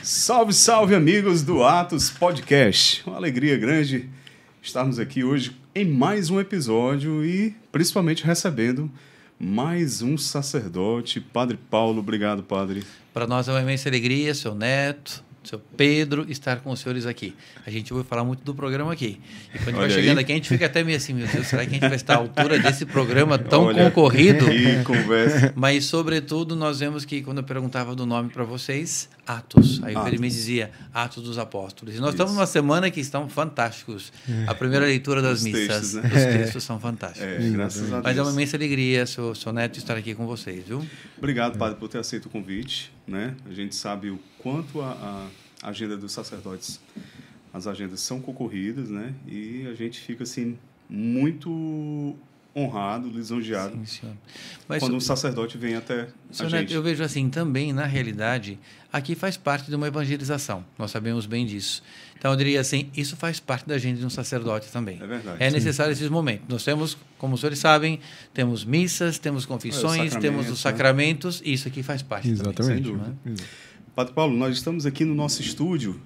Salve, salve, amigos do Atos Podcast. Uma alegria grande estarmos aqui hoje em mais um episódio e principalmente recebendo mais um sacerdote, Padre Paulo. Obrigado, Padre. Para nós é uma imensa alegria, seu Neto, seu Pedro, estar com os senhores aqui. A gente ouve falar muito do programa aqui. E quando vai chegando aqui, a gente fica até meio assim, meu Deus, será que a gente vai estar à altura desse programa tão concorrido? Que conversa. Mas, sobretudo, nós vemos que, quando eu perguntava do nome para vocês, Atos. Aí o Pedro me dizia, Atos dos Apóstolos. E nós estamos numa semana que estão fantásticos. A primeira leitura das missas, textos, né? os textos são fantásticos. Graças a Deus. Mas é uma imensa alegria, seu Neto, estar aqui com vocês, viu? Obrigado, Padre, por ter aceito o convite. Né? A gente sabe o quanto a agenda dos sacerdotes, as agendas são concorridas, né? E a gente fica assim muito honrado, lisonjeado, quando um sacerdote vem até a gente. Neto, eu vejo assim também, na realidade, aqui faz parte de uma evangelização. Nós sabemos bem disso. Então, eu diria assim, isso faz parte da agenda de um sacerdote também. É verdade. É necessário esses momentos. Nós temos, como os senhores sabem, temos missas, temos confissões, temos os sacramentos, e isso aqui faz parte. Exatamente. Também, sem dúvida. Padre Paulo, nós estamos aqui no nosso estúdio,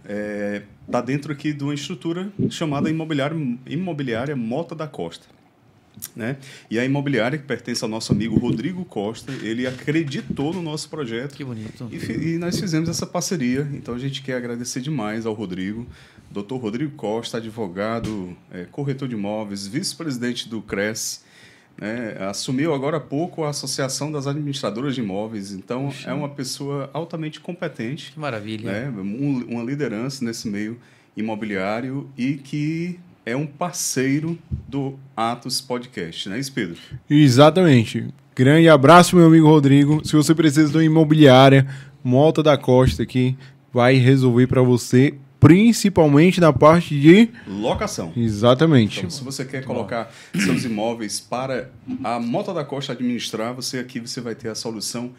está dentro aqui de uma estrutura chamada Imobiliária Mota da Costa. Né? E a imobiliária, que pertence ao nosso amigo Rodrigo Costa, ele acreditou no nosso projeto. Que bonito. E nós fizemos essa parceria. Então a gente quer agradecer demais ao Rodrigo, Dr. Rodrigo Costa, advogado, corretor de imóveis, vice-presidente do CRES, né? Assumiu agora há pouco a Associação das Administradoras de Imóveis. Então é uma pessoa altamente competente. Que maravilha. Né? Uma liderança nesse meio imobiliário e que é um parceiro do Atos Podcast, não é isso, Pedro? Exatamente. Grande abraço, meu amigo Rodrigo. Se você precisa de uma imobiliária, Mota da Costa aqui vai resolver para você, principalmente na parte de locação. Exatamente. Então, se você quer colocar seus imóveis para a Mota da Costa administrar, você vai ter a solução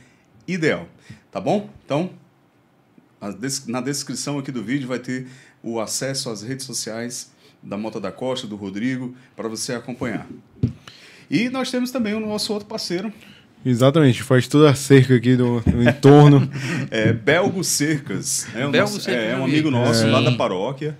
ideal, tá bom? Então, na descrição aqui do vídeo vai ter o acesso às redes sociais da Mota da Costa, do Rodrigo, para você acompanhar. E nós temos também o nosso outro parceiro. Exatamente, faz toda a cerca aqui do entorno. Belgo Cercas. É um amigo nosso lá da paróquia.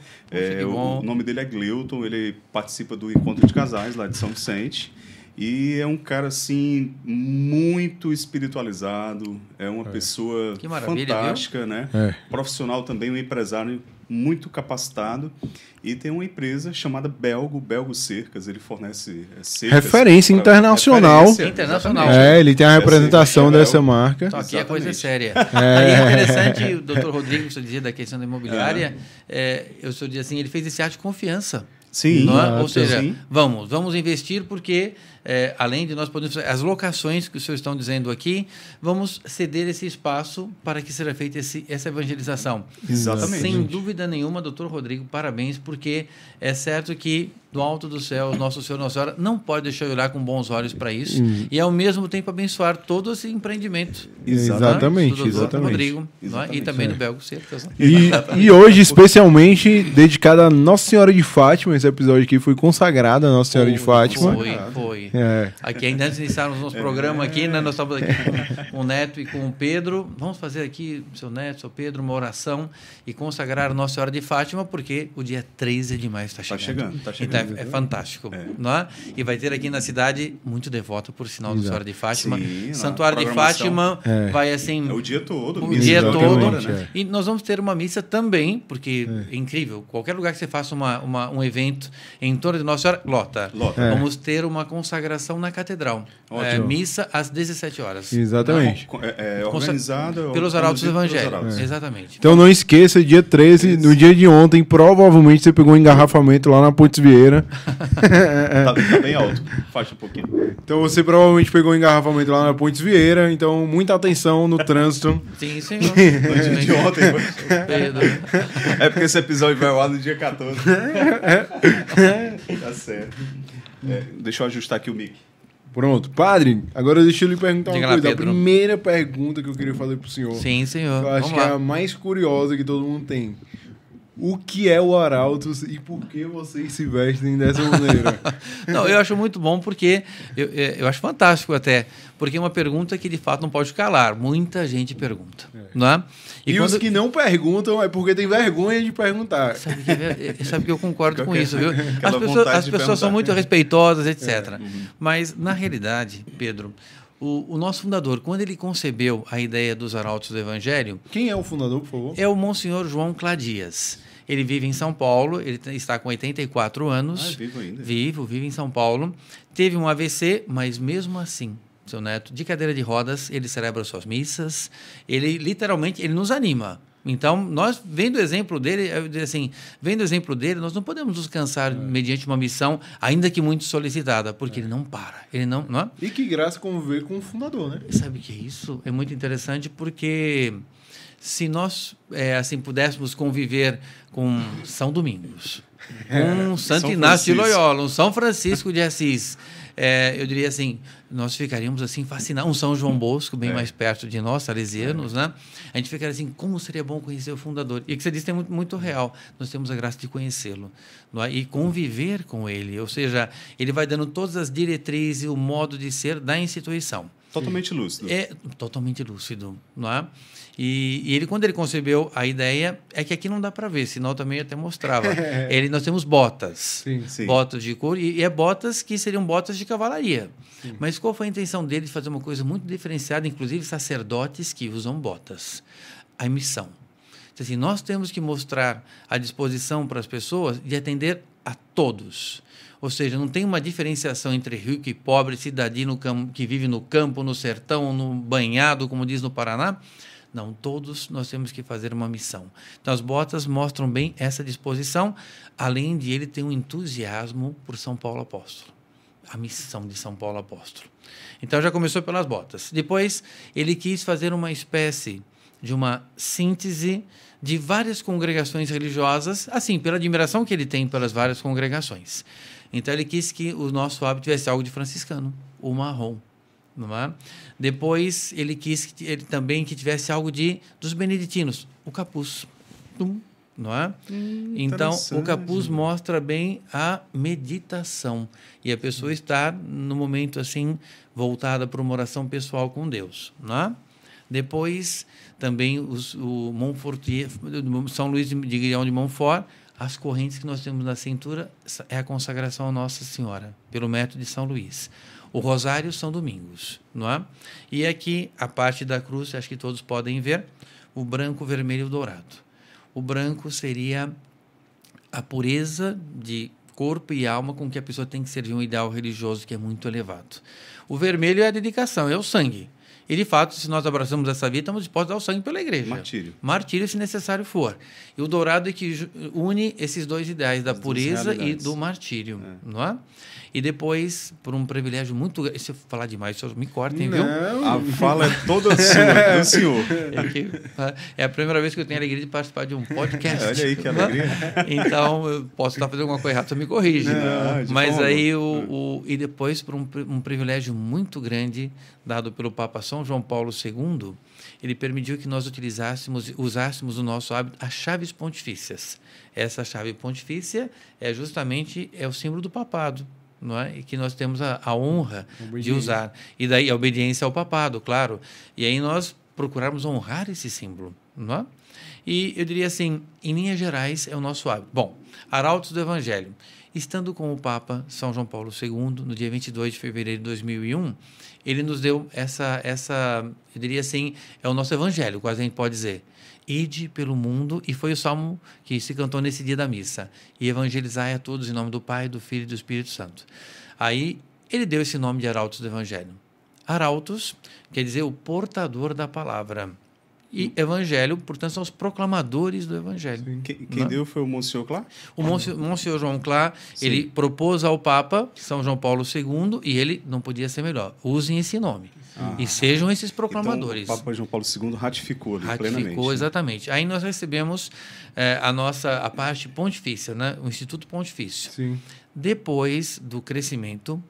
O nome dele é Gleuton, ele participa do Encontro de Casais lá de São Vicente. E é um cara, assim, muito espiritualizado, é uma pessoa fantástica, viu? Né? Profissional também, um empresário muito capacitado. E tem uma empresa chamada Belgo Cercas, ele fornece cercas. Referência internacional. Internacional. Ele tem a representação dessa marca. Então, aqui a coisa é séria. Aí é interessante, o doutor Rodrigo, você dizia da questão da imobiliária, eu sou dizia assim, ele fez esse ato de confiança. Sim. Ou seja, vamos investir porque, além de nós podermos fazer as locações que os senhores estão dizendo aqui, vamos ceder esse espaço para que seja feita essa evangelização. Exatamente. Sem dúvida nenhuma, doutor Rodrigo, parabéns, porque é certo que do alto do céu, Nosso Senhor, Nossa Senhora, não pode deixar eu olhar com bons olhos para isso e, ao mesmo tempo, abençoar todo esse empreendimento. Exatamente. Do doutor Rodrigo, e também do Belgo Cercas. E hoje, especialmente, dedicado a Nossa Senhora de Fátima, esse episódio aqui foi consagrado a Nossa Senhora de Fátima. Foi. Aqui, ainda antes de iniciarmos o nosso programa aqui, né, nós estamos aqui com o Neto e com o Pedro. Vamos fazer aqui, seu Neto, seu Pedro, uma oração e consagrar a Nossa Senhora de Fátima, porque o dia 13 de maio está chegando. Tá chegando. Então, é fantástico. Não é? E vai ter aqui na cidade muito devoto, por sinal, Nossa Senhora de Fátima. Sim, Santuário de Fátima vai assim... o dia todo. O dia todo. Né? E nós vamos ter uma missa também, porque é incrível. Qualquer lugar que você faça um evento em torno de Nossa Senhora, lota. Vamos ter uma consagração na catedral. Missa às 17 horas. Exatamente. Organizada pelos arautos evangélicos. Exatamente. Então não esqueça, dia 13, no dia de ontem, provavelmente você pegou um engarrafamento lá na Pontes Vieira. Tá bem alto. Faz um pouquinho. Então você provavelmente pegou um engarrafamento lá na Pontes Vieira. Então, muita atenção no trânsito. Sim, senhor. No dia de ontem. É porque esse episódio vai lá no dia 14. Tá certo. Deixa eu ajustar aqui o mic. Pronto. Padre, agora deixa eu lhe perguntar uma coisa. Pedro. A primeira pergunta que eu queria fazer pro senhor. Sim, senhor. Eu acho que é a mais curiosa que todo mundo tem. o que é o Arautos e por que vocês se vestem dessa maneira? Não, eu acho muito bom porque eu acho fantástico até, porque é uma pergunta que de fato não pode calar. Muita gente pergunta, não é? E os que não perguntam é porque tem vergonha de perguntar. Sabe que eu concordo com isso, viu? As pessoas são muito respeitosas, etc. Mas, na realidade, Pedro, o nosso fundador, quando ele concebeu a ideia dos Arautos do Evangelho... Quem é o fundador, por favor? É o Monsenhor João Cladias. Ele vive em São Paulo, ele está com 84 anos. É vivo ainda. Vive em São Paulo. Teve um AVC, mas mesmo assim, seu neto, de cadeira de rodas, ele celebra suas missas, ele literalmente, ele nos anima. Então, nós, vendo o exemplo dele, nós não podemos nos cansar mediante uma missão, ainda que muito solicitada, porque ele não para. Ele não é? E que graça conviver com o fundador, né? Sabe o que é isso? É muito interessante porque se nós pudéssemos conviver com São Domingos, com Santo Inácio de Loyola, um São Francisco de Assis, eu diria assim, nós ficaríamos assim fascinados. Um São João Bosco, bem mais perto de nós, salesianos, né? A gente ficaria assim, como seria bom conhecer o fundador. E o que você disse é muito, muito real. Nós temos a graça de conhecê-lo, não é? E conviver com ele. Ou seja, ele vai dando todas as diretrizes e o modo de ser da instituição. Totalmente lúcido. Totalmente lúcido, não é? E ele, quando ele concebeu a ideia, é que aqui não dá para ver, senão eu também até mostrava. Nós temos botas, sim. Botas de couro, e é botas que seriam botas de cavalaria. Sim. Mas qual foi a intenção dele de fazer uma coisa muito diferenciada, inclusive sacerdotes que usam botas? A missão. Assim, nós temos que mostrar a disposição para as pessoas de atender a todos. Ou seja, não tem uma diferenciação entre rico e pobre, cidadino que vive no campo, no sertão, no banhado, como diz no Paraná. Não, todos nós temos que fazer uma missão. Então, as botas mostram bem essa disposição, além de ele ter um entusiasmo por São Paulo Apóstolo, a missão de São Paulo Apóstolo. Então, já começou pelas botas. Depois, ele quis fazer uma espécie de uma síntese de várias congregações religiosas, assim, pela admiração que ele tem pelas várias congregações. Então, ele quis que o nosso hábito tivesse algo de franciscano, o marrom. Não é? Depois, ele quis também que tivesse algo dos beneditinos, o capuz. Não é? Então, o capuz mostra bem a meditação. E a pessoa está, no momento assim, voltada para uma oração pessoal com Deus. Não é? Depois, também o Montfortier, São Luís de Guilhão de Montfort, as correntes que nós temos na cintura é a consagração a Nossa Senhora, pelo método de São Luís. O rosário São Domingos, não é? E aqui, a parte da cruz, acho que todos podem ver, o branco, o vermelho e o dourado. O branco seria a pureza de corpo e alma com que a pessoa tem que servir um ideal religioso que é muito elevado. O vermelho é a dedicação, é o sangue. E, de fato, se nós abraçamos essa vida, estamos dispostos a dar o sangue pela igreja. Martírio, se necessário for. E o dourado é que une esses dois ideais, da pureza e do martírio. Não é? E depois, por um privilégio muito grande... Se eu falar demais, me cortem, viu? A fala é toda sua, do senhor. É a primeira vez que eu tenho a alegria de participar de um podcast. Olha aí que alegria. Então, eu posso estar fazendo alguma coisa errada, você me corrige. Mas aí, e depois, por um privilégio muito grande, dado pelo Papa São João Paulo II, ele permitiu que nós usássemos no nosso hábito as chaves pontifícias. Essa chave pontifícia é justamente o símbolo do papado, não é? E que nós temos a honra de usar. E daí a obediência ao papado, claro. E aí nós procurarmos honrar esse símbolo, não é? E eu diria assim, em linhas gerais, é o nosso hábito. Bom, Arautos do Evangelho. Estando com o Papa São João Paulo II, no dia 22 de fevereiro de 2001, ele nos deu essa, eu diria assim, é o nosso evangelho, quase a gente pode dizer. Ide pelo mundo, e foi o salmo que se cantou nesse dia da missa. E evangelizai a todos em nome do Pai, do Filho e do Espírito Santo. Aí, ele deu esse nome de Arautos do Evangelho. Arautos quer dizer o portador da palavra. E evangelho, portanto, são os proclamadores do evangelho. Quem deu foi o Monsenhor Clá? O Monsenhor João Clá, ele propôs ao Papa, São João Paulo II, e ele não podia ser melhor. Usem esse nome. E sejam esses proclamadores. Então, o Papa João Paulo II ratificou plenamente. Ratificou, exatamente. Aí nós recebemos a parte pontifícia, né? O Instituto Pontifício. Sim. Depois do crescimento,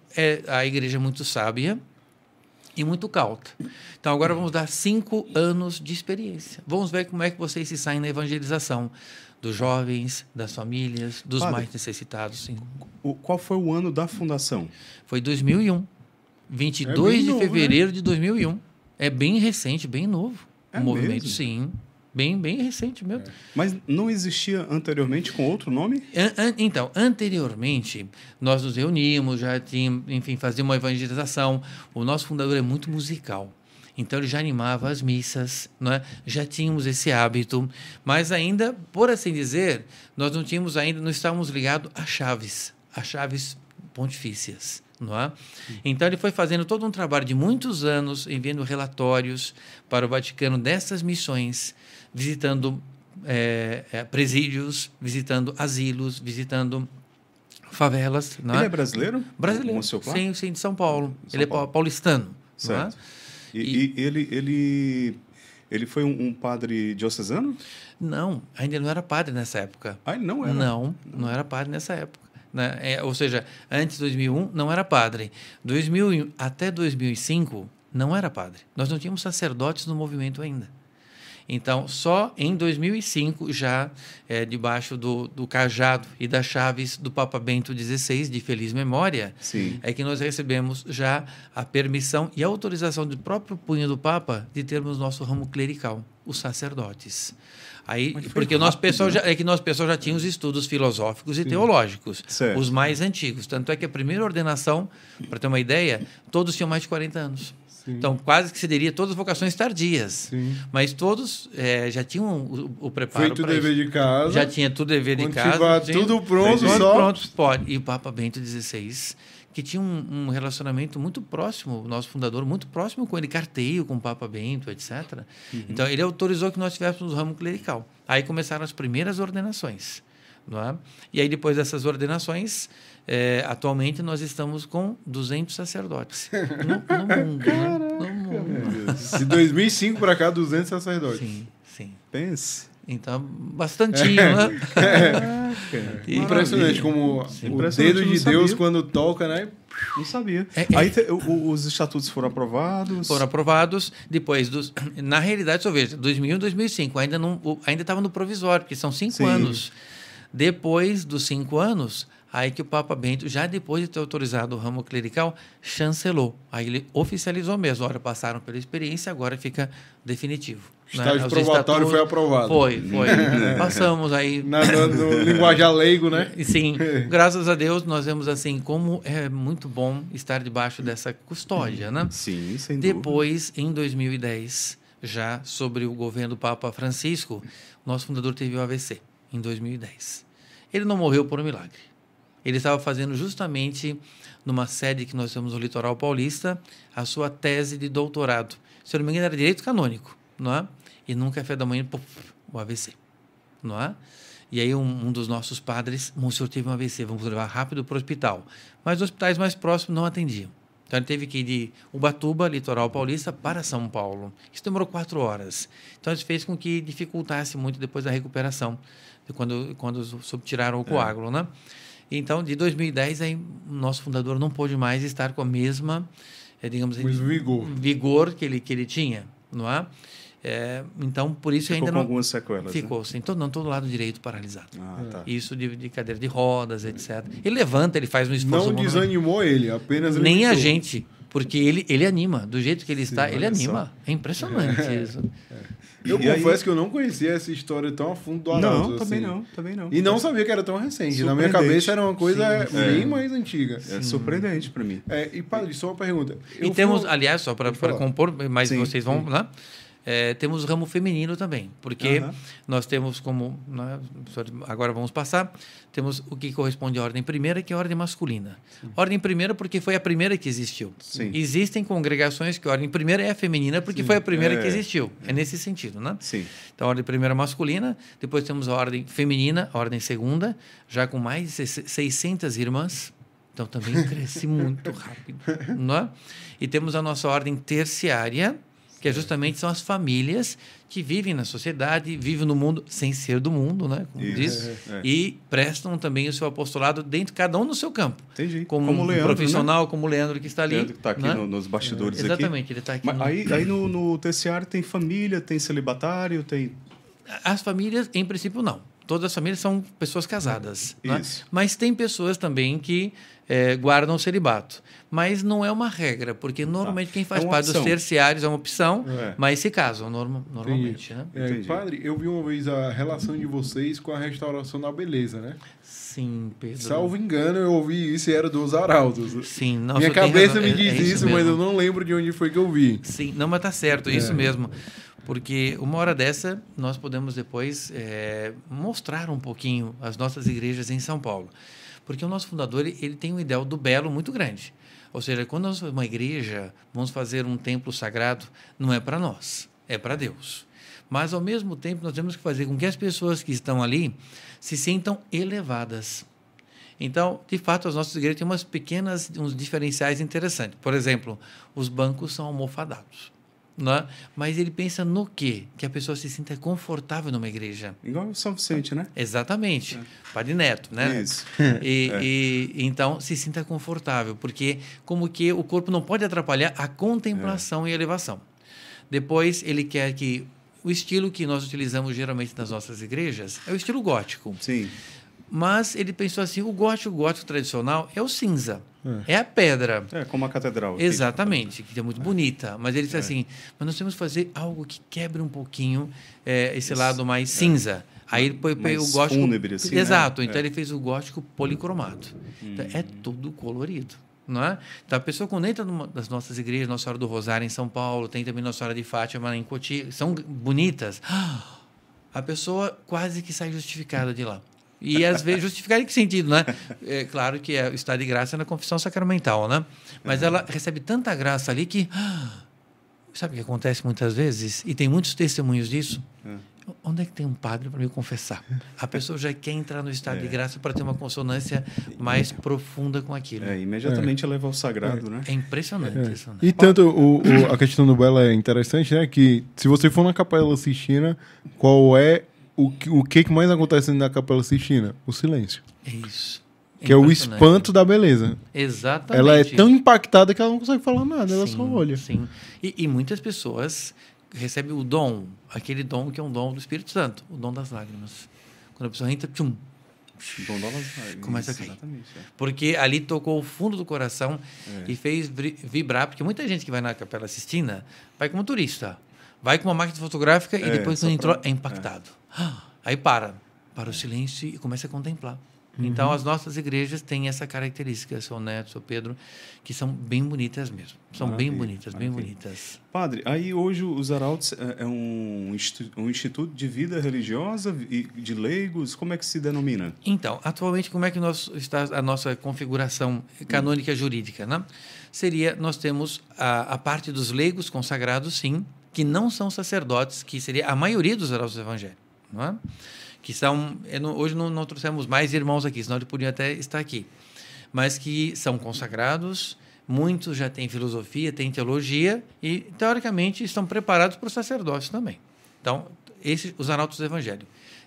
a igreja é muito sábia, e muito cauta. Então, agora vamos dar 5 anos de experiência. Vamos ver como é que vocês se saem na evangelização dos jovens, das famílias, dos mais necessitados. Sim. Qual foi o ano da fundação? Foi 2001. 22 de fevereiro de 2001. É bem recente, bem novo. O movimento, sim. Bem recente mesmo. Mas não existia anteriormente com outro nome? Então, anteriormente, nós nos reuníamos, já tínhamos, enfim, fazíamos uma evangelização. O nosso fundador é muito musical. Então, ele já animava as missas, não é? Já tínhamos esse hábito. Mas ainda, por assim dizer, nós não estávamos ligados a chaves pontifícias. Não é? Então, ele foi fazendo todo um trabalho de muitos anos, enviando relatórios para o Vaticano dessas missões, visitando presídios, visitando asilos, visitando favelas. Não é? Ele é brasileiro? Brasileiro, sim, de São Paulo. Ele é paulistano. Certo. Não é? E ele foi um padre diocesano? Não, ainda não era padre nessa época. Ah, ele não era? Não era padre nessa época. Né? Ou seja, antes de 2001 não era padre. 2001 até 2005 não era padre. Nós não tínhamos sacerdotes no movimento ainda. Então, só em 2005, já debaixo do cajado e das chaves do Papa Bento XVI, de feliz memória, sim, é que nós recebemos já a permissão e a autorização do próprio punho do Papa de termos nosso ramo clerical, os sacerdotes. Aí, porque nós pessoal já tínhamos estudos filosóficos e teológicos, certo, os mais antigos. Tanto é que a primeira ordenação, para ter uma ideia, todos tinham mais de 40 anos. Sim. Então, quase que se diria todas as vocações tardias. Sim. Mas todos já tinham o preparo. Feito o dever de casa. Já tinha tudo dever de casa. Tudo pronto, só. Pronto, pode. E o Papa Bento XVI, que tinha um relacionamento muito próximo, o nosso fundador, muito próximo com ele, carteio com o Papa Bento, etc. Uhum. Então, ele autorizou que nós tivéssemos o ramo clerical. Aí começaram as primeiras ordenações. Não é? E aí, depois dessas ordenações, atualmente nós estamos com 200 sacerdotes no mundo. Caraca, no mundo. De 2005 para cá, 200 sacerdotes. Sim. Pense. Então, bastantinho, né? Impressionante como o dedo de Deus, quando toca, né? Não sabia. Aí os estatutos foram aprovados? Foram aprovados depois dos... Na realidade, só veja, 2001 e 2005, ainda estava no provisório, porque são 5 anos. Depois dos 5 anos, aí que o Papa Bento, já depois de ter autorizado o ramo clerical, chancelou. Aí ele oficializou mesmo. Olha, passaram pela experiência, agora fica definitivo. O estágio probatório foi aprovado. Foi. Passamos aí... No linguajar leigo, né? Sim. Graças a Deus, nós vemos assim como é muito bom estar debaixo dessa custódia, né? Sim, sem dúvida. Depois, em 2010, já sobre o governo do Papa Francisco, nosso fundador teve o AVC, em 2010. Ele não morreu por um milagre. Ele estava fazendo justamente, numa sede que nós temos no Litoral Paulista, a sua tese de doutorado. Se eu não me engano, era direito canônico, não é? E num café da manhã, o AVC, não é? E aí um dos nossos padres, o senhor teve um AVC, vamos levar rápido para o hospital. Mas os hospitais mais próximos não atendiam. Então, ele teve que ir de Ubatuba, Litoral Paulista, para São Paulo. Isso demorou 4 horas. Então, isso fez com que dificultasse muito depois da recuperação, quando subtiraram o coágulo, né? Então, de 2010, aí, o nosso fundador não pôde mais estar com a mesma, digamos assim, vigor que ele tinha, não é? Então, por isso ficou ainda com não... algumas sequelas. Ficou, né? sim. Todo lado direito paralisado. Tá. Isso de cadeira de rodas, etc. Ele levanta, ele faz um esforço... Não desanimou ele, apenas... Nem limitou. a gente, porque ele anima. Do jeito que ele está, ele anima. É impressionante isso. Eu confesso que eu não conhecia essa história tão a fundo do Arauto. Não, também não. E não sabia que era tão recente. Na minha cabeça era uma coisa bem mais antiga. É surpreendente para mim. E, padre, só uma pergunta. Aliás, só para compor, mas vocês vão lá... temos o ramo feminino também, porque nós temos como... Né, agora vamos passar. Temos o que corresponde à ordem primeira, que é a ordem masculina. Sim. Ordem primeira porque foi a primeira que existiu. Sim. Existem congregações que a ordem primeira é a feminina porque foi a primeira que existiu. É nesse sentido, né? Sim. Então, a ordem primeira masculina, depois temos a ordem feminina, a ordem segunda, já com mais de 600 irmãs. Então, também cresce muito rápido. Não é? E temos a nossa ordem terciária, que justamente são as famílias que vivem na sociedade, vivem no mundo sem ser do mundo, né? Como diz, e prestam também o seu apostolado dentro, cada um no seu campo. Entendi. Como um Leandro, profissional, né? Como o Leandro que está ali. Leandro que está aqui né? nos bastidores aqui. Exatamente, ele está aqui. Mas aí no terciário tem família, tem celibatário, tem... As famílias, em princípio, não. Todas as famílias são pessoas casadas. Né? Mas tem pessoas também que guardam o celibato. Mas não é uma regra, porque normalmente quem faz parte dos terciários é uma opção, mas se casam normalmente. Né? Padre, eu vi uma vez a relação de vocês com a restauração da beleza, né? Sim, Pedro. Salvo engano, eu ouvi isso e era dos arautos. Sim. Não, minha cabeça me diz isso, mas eu não lembro de onde foi que eu vi. Sim, não, mas tá certo, isso mesmo. Porque uma hora dessa, nós podemos depois mostrar um pouquinho as nossas igrejas em São Paulo. Porque o nosso fundador ele tem um ideal do belo muito grande. Ou seja, quando nós uma igreja, vamos fazer um templo sagrado, não é para nós, é para Deus. Mas, ao mesmo tempo, nós temos que fazer com que as pessoas que estão ali se sintam elevadas. Então, de fato, as nossas igrejas têm uns diferenciais interessantes. Por exemplo, os bancos são almofadados. Né? Mas ele pensa no quê? Que a pessoa se sinta confortável numa igreja. Igual o São Vicente, né? Exatamente. Padre Neto, né? Isso. E então se sinta confortável, porque como que o corpo não pode atrapalhar a contemplação e a elevação. Depois ele quer que o estilo que nós utilizamos geralmente nas nossas igrejas é o estilo gótico. Sim. Mas ele pensou assim, o gótico tradicional é o cinza. É a pedra. É, como a catedral. Exatamente, que é muito bonita. Mas ele disse assim, mas nós temos que fazer algo que quebre um pouquinho esse lado mais cinza. Aí ele põe o gótico... fúnebre, assim, exato, então ele fez o gótico policromado. Então, é tudo colorido. Não é? Então, a pessoa quando entra numa das nossas igrejas, Nossa Senhora do Rosário em São Paulo, tem também Nossa Senhora de Fátima em Cotia, são bonitas. A pessoa quase que sai justificada de lá. E, às vezes, justificar em que sentido, né? É claro que o estado de graça é na confissão sacramental, né? Mas ela recebe tanta graça ali que... Sabe o que acontece muitas vezes? E tem muitos testemunhos disso. Onde é que tem um padre para me confessar? A pessoa já quer entrar no estado de graça para ter uma consonância mais profunda com aquilo. Imediatamente leva ao sagrado, né? É impressionante isso. Né? E tanto a questão do belo é interessante, né? Que se você for na Capela Sistina, qual é o que mais acontece na Capela Sistina? O silêncio. É isso. Que é o espanto da beleza. Exatamente. Ela é tão impactada que ela não consegue falar nada, ela só olha. Sim. E muitas pessoas recebem o dom, aquele dom que é um dom do Espírito Santo, o dom das lágrimas. Quando a pessoa entra, tchum, o dom das lágrimas. Começa a cair. Porque ali tocou o fundo do coração e fez vibrar, porque muita gente que vai na Capela Sistina vai como turista. Vai com uma máquina fotográfica e depois, quando entrou, é impactado. Aí para o silêncio e começa a contemplar. Então, as nossas igrejas têm essa característica, São Neto, São Pedro, que são bem bonitas mesmo. São bem bonitas, bem bonitas. Padre, aí hoje os Arautos é um instituto de vida religiosa e de leigos, como é que se denomina? Então, atualmente, como é que está a nossa configuração canônica jurídica? Né? Nós temos a parte dos leigos consagrados, sim, que não são sacerdotes, que seria a maioria dos Arautos do Evangelho, não é? Que são, hoje não trouxemos mais irmãos aqui, senão eles podiam até estar aqui, mas que são consagrados, muitos já têm filosofia, têm teologia e, teoricamente, estão preparados para o sacerdócio também. Então, os Arautos do Evangelho,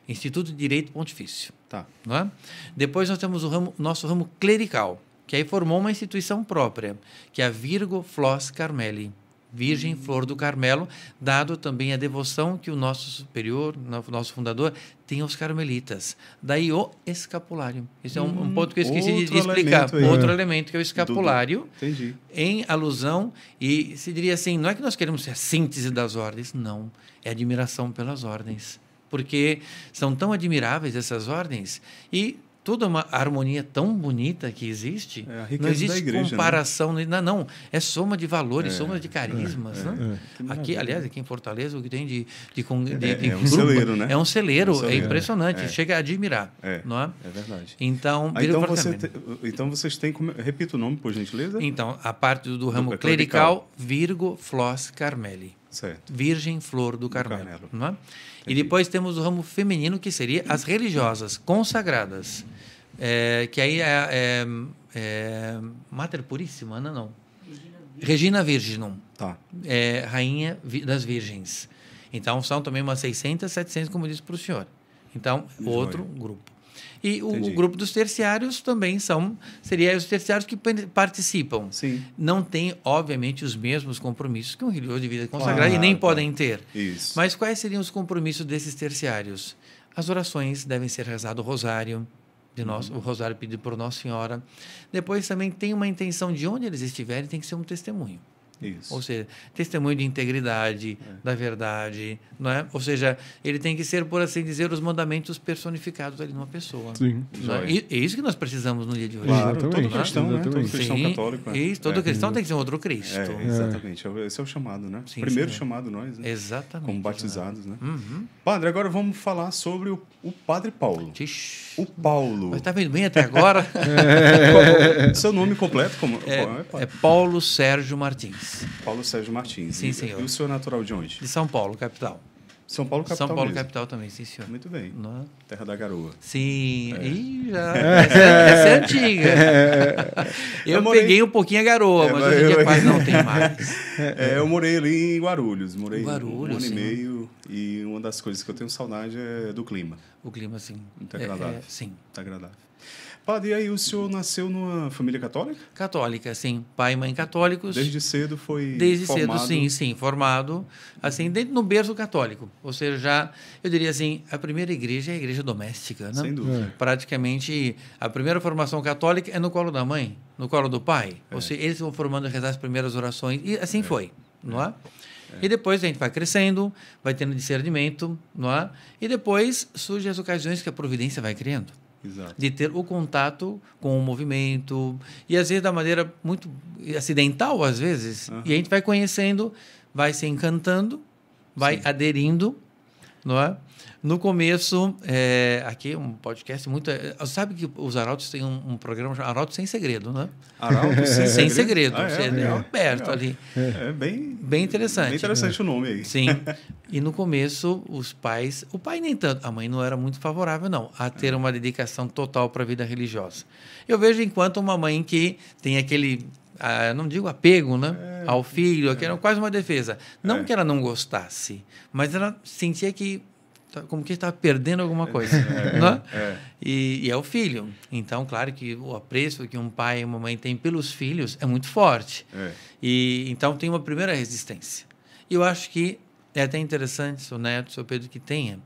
Instituto de Direito Pontifício. Tá. Não é? Depois nós temos nosso ramo clerical, que aí formou uma instituição própria, que é a Virgo Flos Carmeli, Virgem Flor do Carmelo, dado também a devoção que o nosso superior, nosso fundador, tem aos carmelitas. Daí o escapulário. Esse é um ponto que eu esqueci de explicar. Outro elemento, que é o escapulário, em alusão, e se diria assim, não é que nós queremos ser a síntese das ordens, não, é admiração pelas ordens. Porque são tão admiráveis essas ordens e toda uma harmonia tão bonita que existe, não existe igreja, comparação, né? Não, é soma de valores, soma de carismas. Né? Aqui, aliás, aqui em Fortaleza, o que tem de um celeiro, né? É um celeiro, é impressionante, chega a admirar. Não é? É verdade. Então, então vocês têm, repita o nome, por gentileza? Então, a parte do ramo clerical, Virgo Flos Carmeli. Certo. Virgem Flor do Carmelo. Não é? E depois temos o ramo feminino, que seria as religiosas, consagradas. Que aí é Mater Puríssima, não. Regina Virginum. Tá. Rainha das Virgens. Então, são também umas 600, 700, como eu disse para o senhor. Então, outro grupo. E o grupo dos terciários também seria os terciários que participam. Sim. Não tem, obviamente, os mesmos compromissos que um religioso de vida consagrada e nem podem ter. Isso. Mas quais seriam os compromissos desses terciários? As orações devem ser rezadas, o rosário, o rosário pedido por Nossa Senhora. Depois também tem uma intenção de onde eles estiverem, tem que ser um testemunho. Isso. Ou seja, testemunho de integridade, da verdade, não é? Ou seja, ele tem que ser, por assim dizer, os mandamentos personificados ali numa pessoa. Sim. E é isso que nós precisamos no dia de hoje. Claro, todo cristão, né? Todo cristão católico. Isso, todo cristão tem que ser um outro Cristo. Exatamente. Esse é o chamado, né? Sim, primeiro chamado nós, né? Exatamente. Como batizados, né? Padre, agora vamos falar sobre o Padre Paulo. O Paulo. Mas tá vendo bem até agora? Seu nome completo como é Paulo Sérgio Martins. Paulo Sérgio Martins. Sim, senhor. E o senhor é natural de onde? De São Paulo, capital. São Paulo, capital. São Paulo, mesmo. capital também, sim, senhor. Muito bem. Não é? Terra da Garoa. Sim. Essa é antiga. Eu peguei um pouquinho a Garoa, mas hoje em dia quase não tem mais. Eu morei ali em Guarulhos. Morei um ano sim. e meio. E uma das coisas que eu tenho saudade é do clima. O clima, sim. Muito agradável. Sim. Muito agradável. Padre, e aí o senhor nasceu numa família católica? Católica, sim. Pai e mãe católicos. Desde cedo foi Desde formado? cedo, sim, formado, assim, dentro no berço católico. Ou seja, eu diria assim, a primeira igreja é a igreja doméstica, né? Sem dúvida. Praticamente, a primeira formação católica é no colo da mãe, no colo do pai. Ou seja, eles vão formando a rezar as primeiras orações, e assim foi, não é? E depois a gente vai crescendo, vai tendo discernimento, não é? E depois surgem as ocasiões que a providência vai criando. Exato. De ter o contato com o movimento, e às vezes da maneira muito acidental, às vezes, e a gente vai conhecendo, vai se encantando, vai aderindo, não é? No começo, aqui um podcast muito... Sabe que os Arautos têm um programa chamado Arautos Sem Segredo, né? Arautos Sem Segredo. Legal. Aberto ali. É bem interessante. Bem interessante o nome aí. Sim. E no começo, os pais... O pai nem tanto. A mãe não era muito favorável, não, a ter uma dedicação total para a vida religiosa. Eu vejo enquanto uma mãe que tem aquele... não digo apego, né? Ao filho, que era quase uma defesa. Não que ela não gostasse, mas ela sentia que como que estava perdendo alguma coisa, né? E é o filho. Então, claro que o apreço que um pai e uma mãe têm pelos filhos é muito forte. E então tem uma primeira resistência. E eu acho que é até interessante, seu Neto, seu Pedro, que tenha,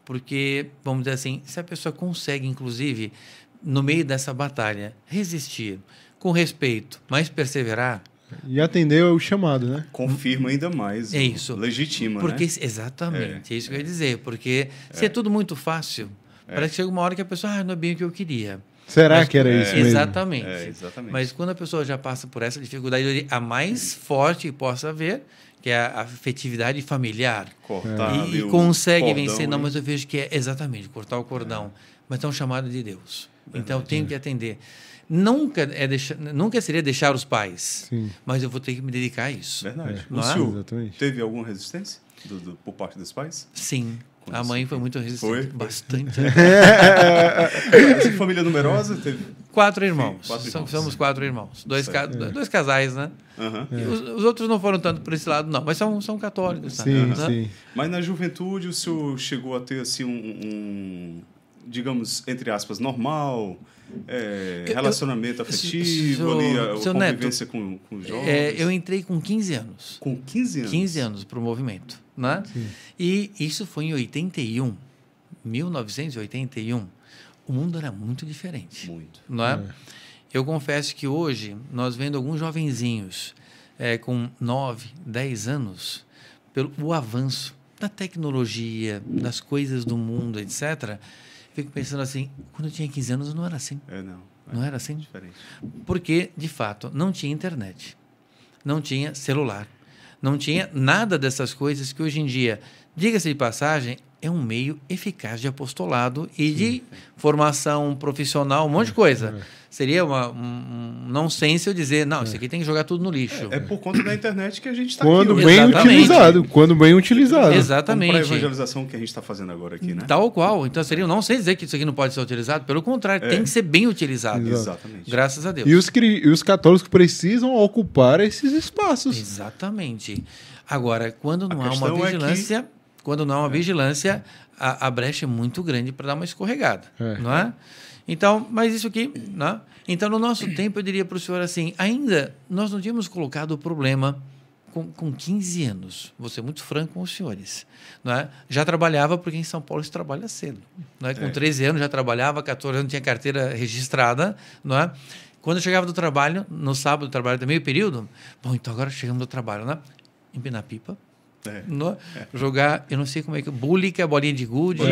porque, vamos dizer assim, se a pessoa consegue, inclusive, no meio dessa batalha, resistir com respeito, mas perseverar. E atender o chamado, né? Confirma ainda mais. É isso. Legitima, porque, né? Exatamente, é isso que eu ia dizer. Porque se é tudo muito fácil, parece que chega uma hora que a pessoa, não é bem o que eu queria. Será que era isso mesmo? Exatamente. Exatamente. Mas quando a pessoa já passa por essa dificuldade, a mais forte que possa haver, que é a afetividade familiar. Cortar e consegue vencer. Não, mas eu vejo que é exatamente cortar o cordão. Mas é um chamado de Deus. Verdade, então eu tenho que atender. Nunca seria deixar os pais, mas eu vou ter que me dedicar a isso. Verdade. O senhor teve alguma resistência por parte dos pais? Sim. A mãe foi muito resistente. Bastante. Família numerosa? Teve... 4 irmãos. Somos 4 irmãos. Dois casais, né? Os outros não foram tanto por esse lado, não. Mas são católicos. Sim. Mas na juventude o senhor chegou a ter assim digamos, entre aspas, normal... relacionamento afetivo, convivência com jovens. Eu entrei com 15 anos. Com 15 anos? 15 anos para o movimento. Né? E isso foi em 1981. O mundo era muito diferente. Muito. Não é? Eu confesso que hoje, nós vendo alguns jovenzinhos com 9, 10 anos, pelo avanço da tecnologia, das coisas do mundo, etc., fico pensando assim, quando eu tinha 15 anos não era assim. Não era assim? Diferente. Porque, de fato, não tinha internet, não tinha celular, não tinha nada dessas coisas que hoje em dia, diga-se de passagem, é um meio eficaz de apostolado e de formação profissional, um monte de coisa. Seria um nonsense eu dizer, não, isso aqui tem que jogar tudo no lixo. É por conta da internet que a gente está aqui. Quando bem utilizado. Exatamente. Para a evangelização que a gente está fazendo agora aqui, né? Tal qual. Então seria um nonsense dizer que isso aqui não pode ser utilizado. Pelo contrário, tem que ser bem utilizado. Exatamente. Graças a Deus. E os católicos precisam ocupar esses espaços. Exatamente. Agora, quando não há uma vigilância... Quando não há uma vigilância, a brecha é muito grande para dar uma escorregada, não é? Então, mas isso aqui, né? Então, no nosso tempo, eu diria para o senhor assim, ainda nós não tínhamos colocado o problema com 15 anos. Vou ser muito franco com os senhores, não é? Já trabalhava, porque em São Paulo se trabalha cedo, não é? Com 13 anos já trabalhava, 14 anos tinha carteira registrada, não é? Quando eu chegava do trabalho, no sábado, trabalho de meio período, bom, então agora chegamos do trabalho, né? Empinar pipa, jogar, eu não sei como é que... Bulica, bolinha de gude,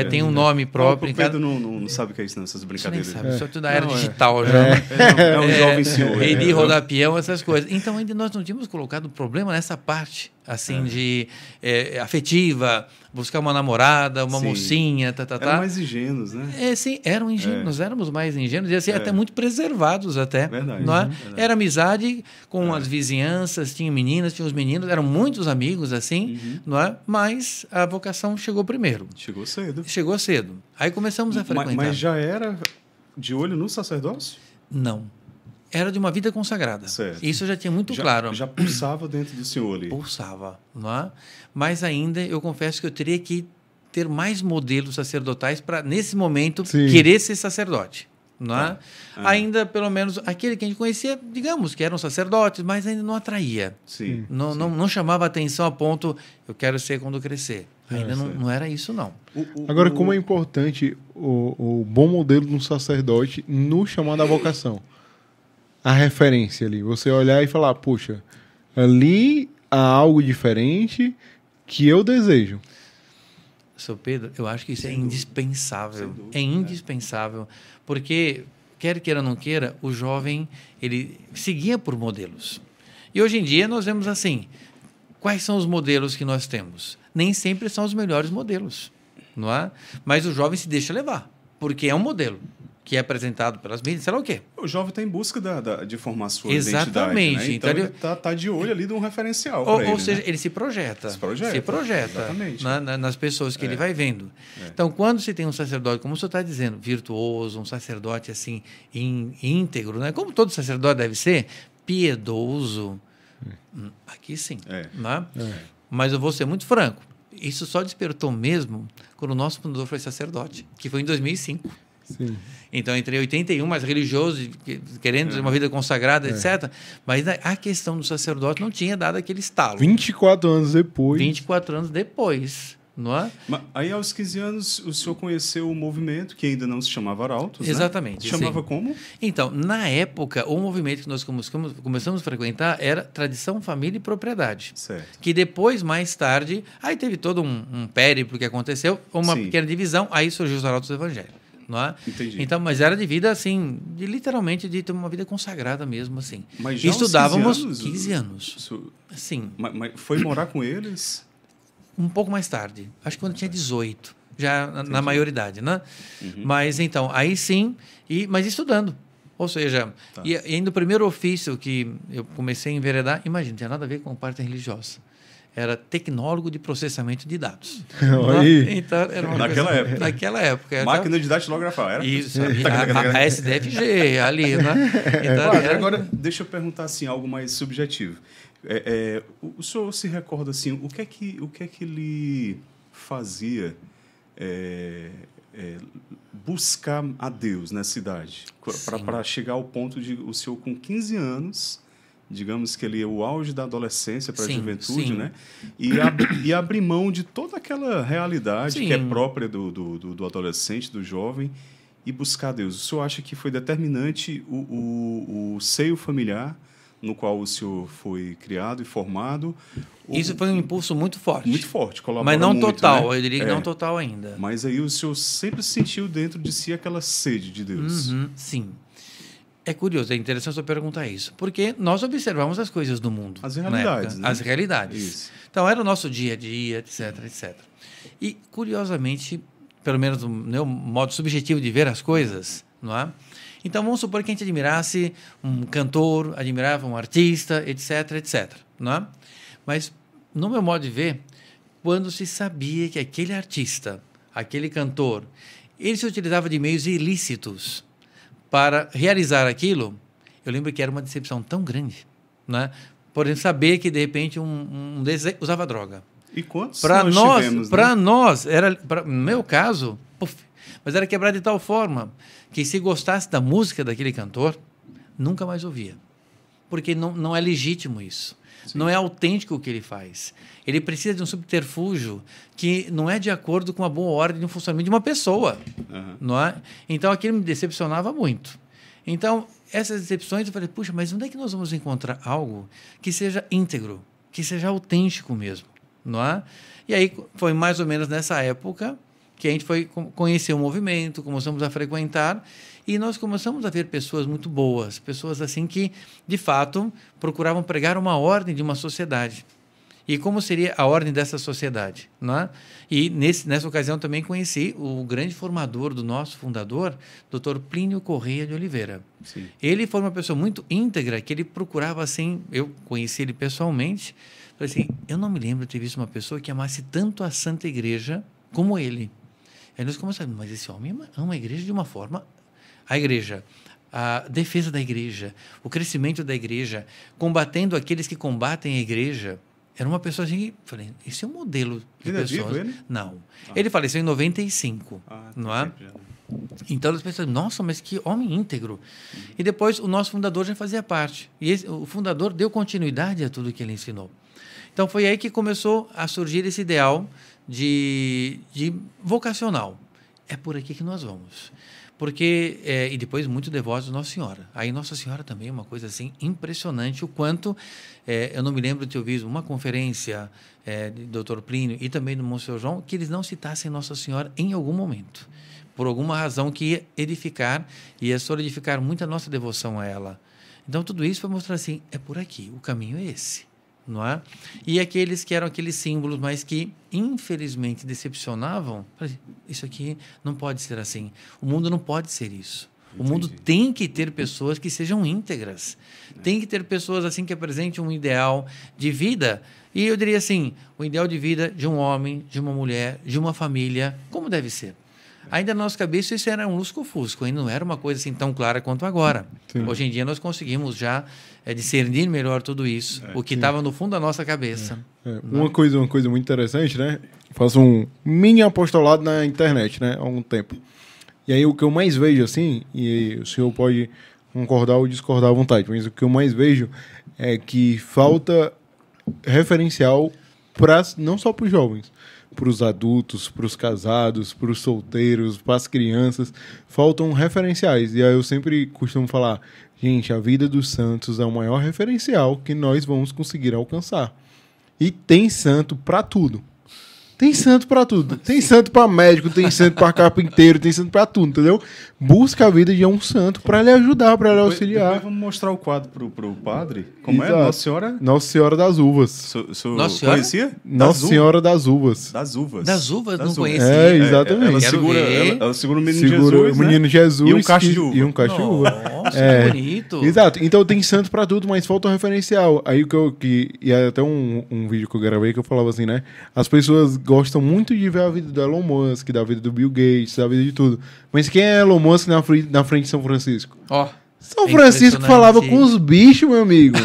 tem um nome próprio. O Pedro não sabe o que é isso, não, essas brincadeiras. Você nem sabe, só tudo da era digital. Já. É um jovem senhor. Ele rodar peão, essas coisas. Então, ainda nós não tínhamos colocado problema nessa parte, assim, de afetiva, buscar uma namorada, uma mocinha, Eram mais ingênuos, né? Sim, eram ingênuos, nós éramos mais ingênuos e assim, até muito preservados até. Verdade. Não é? Verdade. Era amizade com as vizinhanças, tinha meninas, tinha os meninos, eram muitos amigos assim, não é? Mas a vocação chegou primeiro. Chegou cedo. Aí começamos a frequentar. Mas já era de olho no sacerdócio? Não. Era de uma vida consagrada. Certo. Isso já tinha muito claro. Já pulsava dentro do senhor ali. Pulsava, não é? Mas ainda, eu confesso que eu teria que ter mais modelos sacerdotais para, nesse momento, querer ser sacerdote. Não é? Ainda, pelo menos, aquele que a gente conhecia, digamos, que eram sacerdotes, mas ainda não atraía. Sim. Não chamava atenção a ponto, eu quero ser quando crescer. Ainda não era isso, não. Agora, como é importante o bom modelo de um sacerdote no chamado à vocação? A referência ali. Você olhar e falar, puxa, ali há algo diferente que eu desejo. Seu Pedro, eu acho que isso é indispensável. É indispensável. Porque, quer queira ou não queira, o jovem, ele seguia por modelos. E hoje em dia nós vemos assim, quais são os modelos que nós temos? Nem sempre são os melhores modelos, não é? Mas o jovem se deixa levar, porque é um modelo que é apresentado pelas mídias, sei lá o quê. O jovem está em busca de formar sua Exatamente. identidade, né? Então ele está de olho ali de um referencial para ele. Ou seja, né? ele se projeta. Exatamente. Nas pessoas que ele vai vendo. Então, quando se tem um sacerdote, como o senhor está dizendo, virtuoso, um sacerdote assim, íntegro, né? Como todo sacerdote deve ser, piedoso, aqui sim. Né? Mas eu vou ser muito franco, isso só despertou mesmo quando o nosso fundador foi sacerdote, que foi em 2005. Sim. Então, entre 81, mais religioso, querendo uma vida consagrada, etc. Mas a questão do sacerdote não tinha dado aquele estalo. 24 anos depois. 24 anos depois, não é? Mas aí, aos 15 anos, o senhor conheceu o movimento, que ainda não se chamava Arautos, Exatamente. Né? Chamava como? Então, na época, o movimento que nós começamos a frequentar era Tradição, Família e Propriedade. Certo. Que depois, mais tarde, aí teve todo um périplo que aconteceu, uma pequena divisão, aí surgiu os Arautos do Evangelho. Não é? Entendi. Então, mas era de vida assim, literalmente de ter uma vida consagrada mesmo assim. Mas já estudávamos 15 anos. Sim. Mas foi morar com eles? Um pouco mais tarde. Acho que quando tinha 18, já na maioridade, né? Mas então, aí sim, mas estudando. Ou seja, e ainda o primeiro ofício que eu comecei a enveredar, imagina, não tinha nada a ver com parte religiosa. Era tecnólogo de processamento de dados. Então, era uma época. Naquela época. Máquina de datilografar, era? Isso, a SDFG ali, né? Então, agora, deixa eu perguntar assim, algo mais subjetivo. O senhor se recorda assim, o que é que lhe fazia buscar a Deus nessa idade? Para chegar ao ponto de o senhor com 15 anos... digamos que ele é o auge da adolescência para a juventude, né? E abrir mão de toda aquela realidade que é própria do adolescente, do jovem, e buscar Deus. O senhor acha que foi determinante o seio familiar no qual o senhor foi criado e formado? Isso foi um impulso muito forte. Muito forte, colabora mas não muito, total, né? Eu diria que não total ainda. Mas aí o senhor sempre sentiu dentro de si aquela sede de Deus. Sim. é curioso, é interessante você perguntar isso, porque nós observamos as coisas do mundo. As realidades. Né? As realidades. Isso. Então, era o nosso dia a dia, etc, etc. E, curiosamente, pelo menos no meu modo subjetivo de ver as coisas, não é? Então, vamos supor que a gente admirasse um cantor, admirava um artista, etc, etc, não é? Mas, no meu modo de ver, quando se sabia que aquele artista, aquele cantor, ele se utilizava de meios ilícitos para realizar aquilo, eu lembro que era uma decepção tão grande, né? Por exemplo, saber que, de repente, um deles usava droga. E quantos para nós tivemos, para nós, no meu caso, mas era quebrado de tal forma que, se gostasse da música daquele cantor, nunca mais ouvia. Porque não é legítimo isso. Sim. Não é autêntico o que ele faz. Ele precisa de um subterfúgio que não é de acordo com a boa ordem de um funcionamento de uma pessoa. Uhum. Não é? Então, aquilo me decepcionava muito. Então, essas decepções, eu falei, puxa, mas onde é que nós vamos encontrar algo que seja íntegro, que seja autêntico mesmo? Não é? E aí, foi mais ou menos nessa época que a gente foi conhecer o movimento, começamos a frequentar, e nós começamos a ver pessoas muito boas, pessoas assim que, de fato, procuravam pregar uma ordem de uma sociedade. E como seria a ordem dessa sociedade? Não é? E nessa ocasião também conheci o grande formador do nosso fundador, Dr. Plínio Correia de Oliveira. Sim. Ele foi uma pessoa muito íntegra, que ele procurava assim, eu conheci ele pessoalmente, falei assim, eu não me lembro de ter visto uma pessoa que amasse tanto a Santa Igreja como ele. Aí nós começamos, mas esse homem ama a igreja de uma forma... A igreja, a defesa da igreja, o crescimento da igreja, combatendo aqueles que combatem a igreja. Era uma pessoa assim, falei, esse é um modelo de pessoas. Vivo, ele? Não. Ele faleceu em 95, não é? Então as pessoas, nossa, mas que homem íntegro. E depois o nosso fundador já fazia parte. E o fundador deu continuidade a tudo que ele ensinou. Então foi aí que começou a surgir esse ideal de vocacional. É por aqui que nós vamos. Porque, e depois muito devotos de Nossa Senhora. Aí Nossa Senhora também é uma coisa assim impressionante, o quanto, eu não me lembro de ter ouvido uma conferência do Dr. Plínio e também do Monsenhor João, que eles não citassem Nossa Senhora em algum momento, por alguma razão que ia edificar, ia solidificar muito a nossa devoção a ela. Então tudo isso foi mostrar assim, é por aqui, o caminho é esse. Não é? E aqueles que eram aqueles símbolos, mas que infelizmente decepcionavam, isso aqui não pode ser assim. O mundo não pode ser isso. O mundo tem que ter pessoas que sejam íntegras. Tem que ter pessoas assim que apresentem um ideal de vida. E eu diria assim, o ideal de vida de um homem, de uma mulher, de uma família, como deve ser. Ainda na nossa cabeça isso era um lusco-fusco, ainda não era uma coisa assim tão clara quanto agora. Sim. Hoje em dia nós conseguimos já discernir melhor tudo isso, o que estava no fundo da nossa cabeça. Uma coisa muito interessante, né? Faço um mini apostolado na internet, né? Há algum tempo. E aí o que eu mais vejo, assim, e o senhor pode concordar ou discordar à vontade, mas o que eu mais vejo é que falta referencial não só para os jovens, para os adultos, para os casados, para os solteiros, para as crianças, faltam referenciais. E aí eu sempre costumo falar, gente, a vida dos santos é o maior referencial que nós vamos conseguir alcançar. E tem santo para tudo. Tem santo para tudo. Tem santo para médico, tem santo para carpinteiro, tem santo para tudo, entendeu? Busca a vida de um santo para lhe ajudar, para lhe auxiliar. Depois vamos mostrar o quadro pro padre. Como Exato. É? Nossa Senhora? Nossa Senhora das Uvas. Nossa Senhora? Conhecia? Nossa Senhora das Uvas. Das Uvas. Das Uvas, não conhecia. Exatamente. Ela segura o menino Jesus, o menino Jesus e um cacho de uva. E um cacho de uva. Nossa, que bonito. Exato. Então tem santo para tudo, mas falta um referencial. Aí e até um vídeo que eu gravei que eu falava assim, né? As pessoas gostam muito de ver a vida do Elon Musk, da vida do Bill Gates, da vida de tudo. Mas quem é Elon Musk na frente de São Francisco? São Francisco falava com os bichos, meu amigo.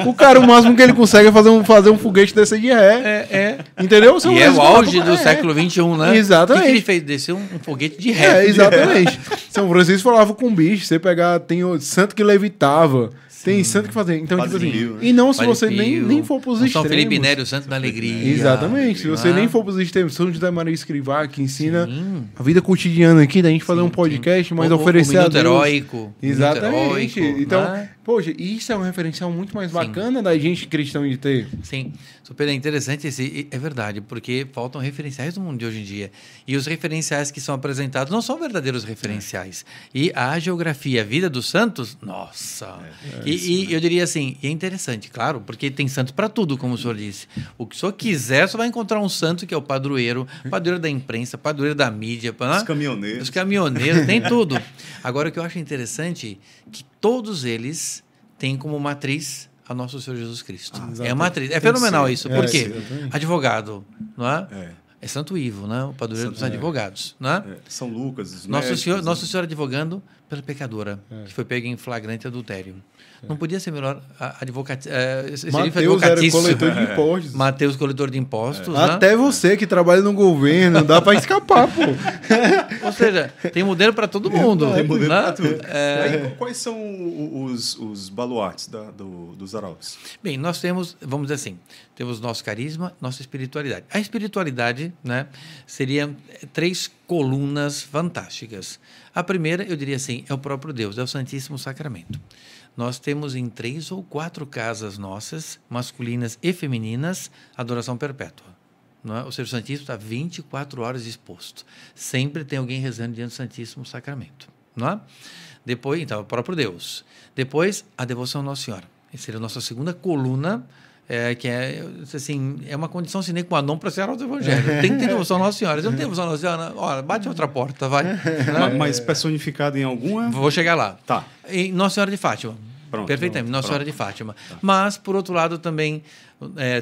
O cara, o máximo que ele consegue é fazer um foguete descer de ré. Entendeu? São Francisco é o auge do século XXI, né? Exatamente. O que ele fez? Descer um foguete de ré. Exatamente. São Francisco falava com bicho. Você pegar, tem o santo que levitava. Tem santo que fazia. Então, tipo assim, e não se você nem for para os extremos. São Felipe Nério, o santo da alegria. Exatamente. Se você nem for para os extremos, São José Maria Escrivá, que ensina a vida cotidiana aqui, da gente fazer um podcast, mas oferecer a Deus. Heróico. Exatamente. Então, Poxa, isso é um referencial muito mais bacana da gente cristão de ter. Sim. Pedro, é interessante, é verdade, porque faltam referenciais no mundo de hoje em dia. E os referenciais que são apresentados não são verdadeiros referenciais. E a geografia, a vida dos santos, nossa. E eu diria assim, é interessante, claro, porque tem santo para tudo, como o senhor disse. O que o senhor quiser, só vai encontrar um santo que é o padroeiro da imprensa, padroeiro da mídia. Os caminhoneiros, tem tudo. Agora, o que eu acho interessante é que todos eles têm como matriz a Nosso Senhor Jesus Cristo. É uma matriz. É fenomenal isso. Por quê? Advogado, não é? É Santo Ivo, né? O padroeiro dos advogados. Né? São Lucas. Nosso Senhor advogando pela pecadora, que foi pega em flagrante adultério. Não podia ser melhor Mateus era coletor de impostos. Mateus, coletor de impostos. Até você que trabalha no governo, dá para escapar, pô. Ou seja, tem modelo para todo mundo. Tem modelo para tudo. Quais são os baluartes dos arautos? Bem, nós temos, vamos dizer assim, temos nosso carisma, nossa espiritualidade. A espiritualidade, né, seria 3 colunas fantásticas. A primeira, eu diria assim, é o próprio Deus, é o Santíssimo Sacramento. Nós temos em 3 ou 4 casas nossas, masculinas e femininas, adoração perpétua. Não é? O Ser Santíssimo está 24 horas exposto. Sempre tem alguém rezando diante do Santíssimo Sacramento. Não é? Depois, então, o próprio Deus. Depois, a devoção à Nossa Senhora. Essa seria a nossa segunda coluna, que é uma condição sine qua non para ser arauto do Evangelho. Tem que ter devoção à Nossa Senhora. Se não tem devoção à Nossa Senhora, olha, bate outra porta, vai. Mas personificado em alguma? Vou chegar lá. Tá. E Nossa Senhora de Fátima. Pronto. Perfeitamente, Nossa Senhora de Fátima. Tá. Mas, por outro lado, também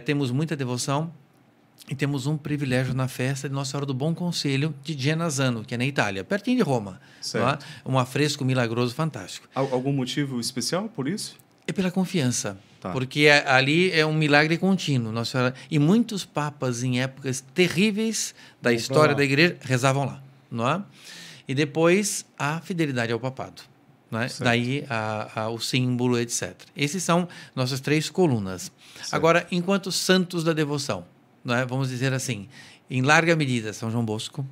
temos muita devoção e temos um privilégio na festa de Nossa Senhora do Bom Conselho de Genazzano, que é na Itália, pertinho de Roma. Certo. Um afresco milagroso fantástico. Algum motivo especial por isso? É pela confiança. Tá. Porque ali é um milagre contínuo. Nossa Senhora, e muitos papas, em épocas terríveis da história da igreja, rezavam lá. Não é? E depois, a fidelidade ao papado. Não é? Daí o símbolo, etc. Esses são nossas 3 colunas. Certo. Agora, enquanto santos da devoção, não é? Vamos dizer assim, em larga medida, São João Bosco,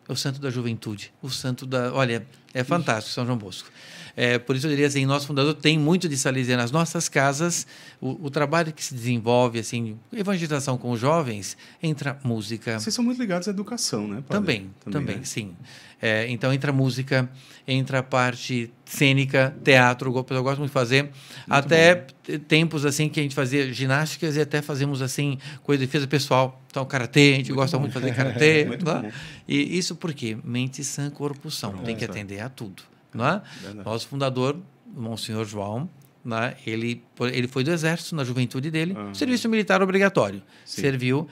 o santo da juventude, o santo da... Olha, é fantástico São João Bosco. Por isso eu diria assim, nosso fundador tem muito de salesiano. Nas nossas casas, o trabalho que se desenvolve, assim, evangelização com os jovens, entra música. Vocês são muito ligados à educação, né, padre? Também, né? Sim. Então entra música, entra a parte cênica, teatro, eu gosto muito de fazer. Muito até bom. Tempos assim que a gente fazia ginásticas e até fazemos assim, coisa de defesa pessoal. Então, karatê, a gente gosta muito de fazer karatê. E isso por quê? Mente sã, corpo são. Tem que atender a tudo. Não é? Nosso fundador, Monsenhor João, né? Ele foi do Exército na juventude dele, serviço militar obrigatório. Sim. Serviu,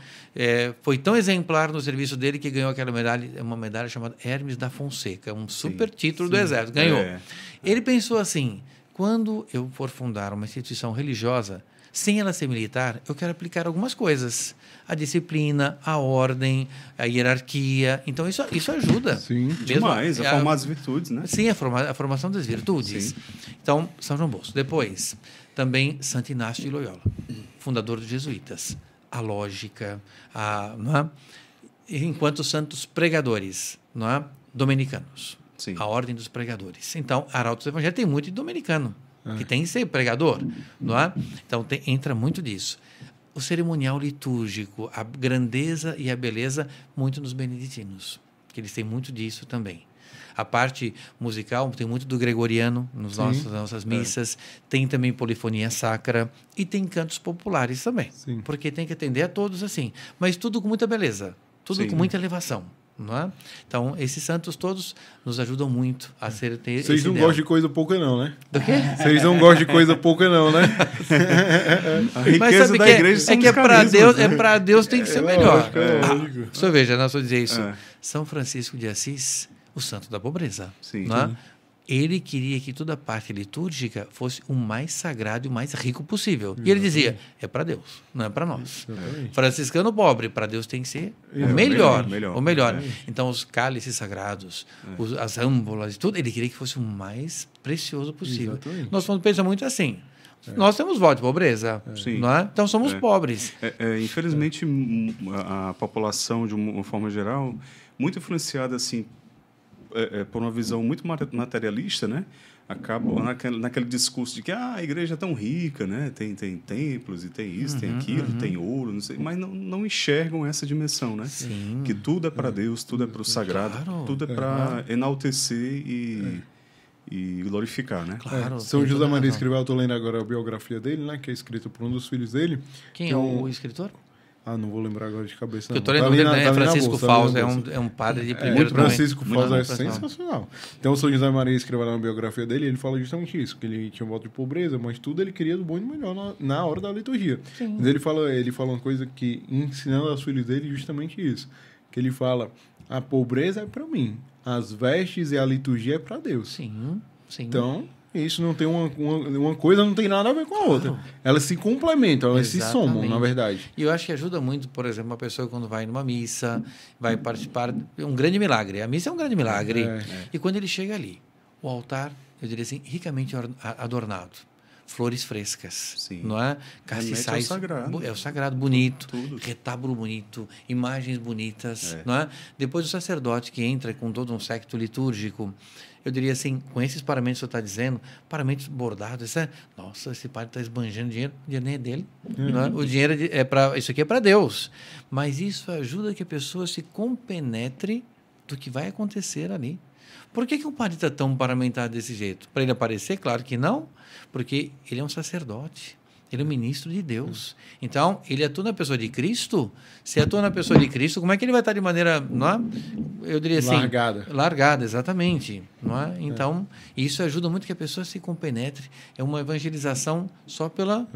foi tão exemplar no serviço dele que ganhou aquela medalha, uma medalha chamada Hermes da Fonseca, um super título do Exército. Ganhou. Ele pensou assim, quando eu for fundar uma instituição religiosa, sem ela ser militar, eu quero aplicar algumas coisas. A disciplina, a ordem, a hierarquia. Então, isso ajuda. Sim, demais. A formar as virtudes, né? Sim, a formação das virtudes. Sim. Então, São João Bosco. Depois, também Santo Inácio de Loyola, fundador dos jesuítas. A lógica, não é? Enquanto santos pregadores, não é? Dominicanos. Sim. A ordem dos pregadores. Então, arautos do Evangelho tem muito de dominicano. Que tem que ser pregador, não é? Então, entra muito disso. O cerimonial litúrgico, a grandeza e a beleza, muito nos beneditinos, que eles têm muito disso também. A parte musical, tem muito do gregoriano nas nossas missas, tem também polifonia sacra e tem cantos populares também, porque tem que atender a todos assim, mas tudo com muita beleza, tudo com muita elevação. Não é? Então, esses santos todos nos ajudam muito a ser... Vocês não gostam de coisa pouca não, né? Do quê? Vocês não gostam de coisa pouca não, né? A riqueza da igreja são que para Deus tem que ser melhor. Só veja, não só dizer isso. São Francisco de Assis, o santo da pobreza. Sim. Não é? Ele queria que toda a parte litúrgica fosse o mais sagrado e o mais rico possível. E ele dizia, é para Deus, não é para nós. Franciscano pobre, para Deus tem que ser o melhor. O melhor. Então, os cálices sagrados, as âmbulas, tudo, ele queria que fosse o mais precioso possível. Nós pensamos muito assim. Nós temos voto de pobreza, não é? Então somos pobres. Infelizmente, a população, de uma forma geral, muito influenciada assim, por uma visão muito materialista, né? Acabam naquele discurso de que a igreja é tão rica, né? Tem templos e tem isso, tem aquilo, tem ouro, não sei, mas não enxergam essa dimensão, né? Sim. Que tudo é para Deus, tudo é para o sagrado, tudo é para enaltecer e glorificar, né? Claro. São José Maria Escrivá, eu estou lendo agora a biografia dele, né? Que é escrita por um dos filhos dele. Quem é o escritor? Não vou lembrar agora de cabeça. Eu estou lendo dele, né? Francisco Fausto, é um padre de primeiro Francisco Fausto é sensacional. Então, o São José Maria escreveu na biografia dele, ele fala justamente isso, que ele tinha um voto de pobreza, mas tudo ele queria do bom e do melhor na hora da liturgia. Sim. Mas ele fala uma coisa que, ensinando aos filhos dele, justamente isso. Que ele fala, a pobreza é para mim, as vestes e a liturgia é para Deus. Sim, sim. Então... Isso não tem uma coisa, não tem nada a ver com a outra. Elas se complementam, elas se somam, na verdade. E eu acho que ajuda muito, por exemplo, uma pessoa quando vai numa missa, vai participar de um grande milagre. A missa é um grande milagre. E quando ele chega ali, o altar, eu diria assim, ricamente adornado. Flores frescas, Sim. não é? Castiçais. É o sagrado, bonito. Tudo. Retábulo bonito, imagens bonitas, não é? Depois o sacerdote que entra com todo um séquito litúrgico, eu diria assim, com esses paramentos que você está dizendo, paramentos bordados, nossa, esse padre está esbanjando dinheiro, o dinheiro nem é dele. Não é? O dinheiro isso aqui é para Deus. Mas isso ajuda que a pessoa se compenetre do que vai acontecer ali. Por que um padre está tão paramentado desse jeito? Para ele aparecer? Claro que não, porque ele é um sacerdote. Ele é um ministro de Deus. Então, ele atua na pessoa de Cristo. Se atua na pessoa de Cristo, como é que ele vai estar de maneira, não é? Eu diria assim... Largada, exatamente. Não é? Então, isso ajuda muito que a pessoa se compenetre. É uma evangelização só pela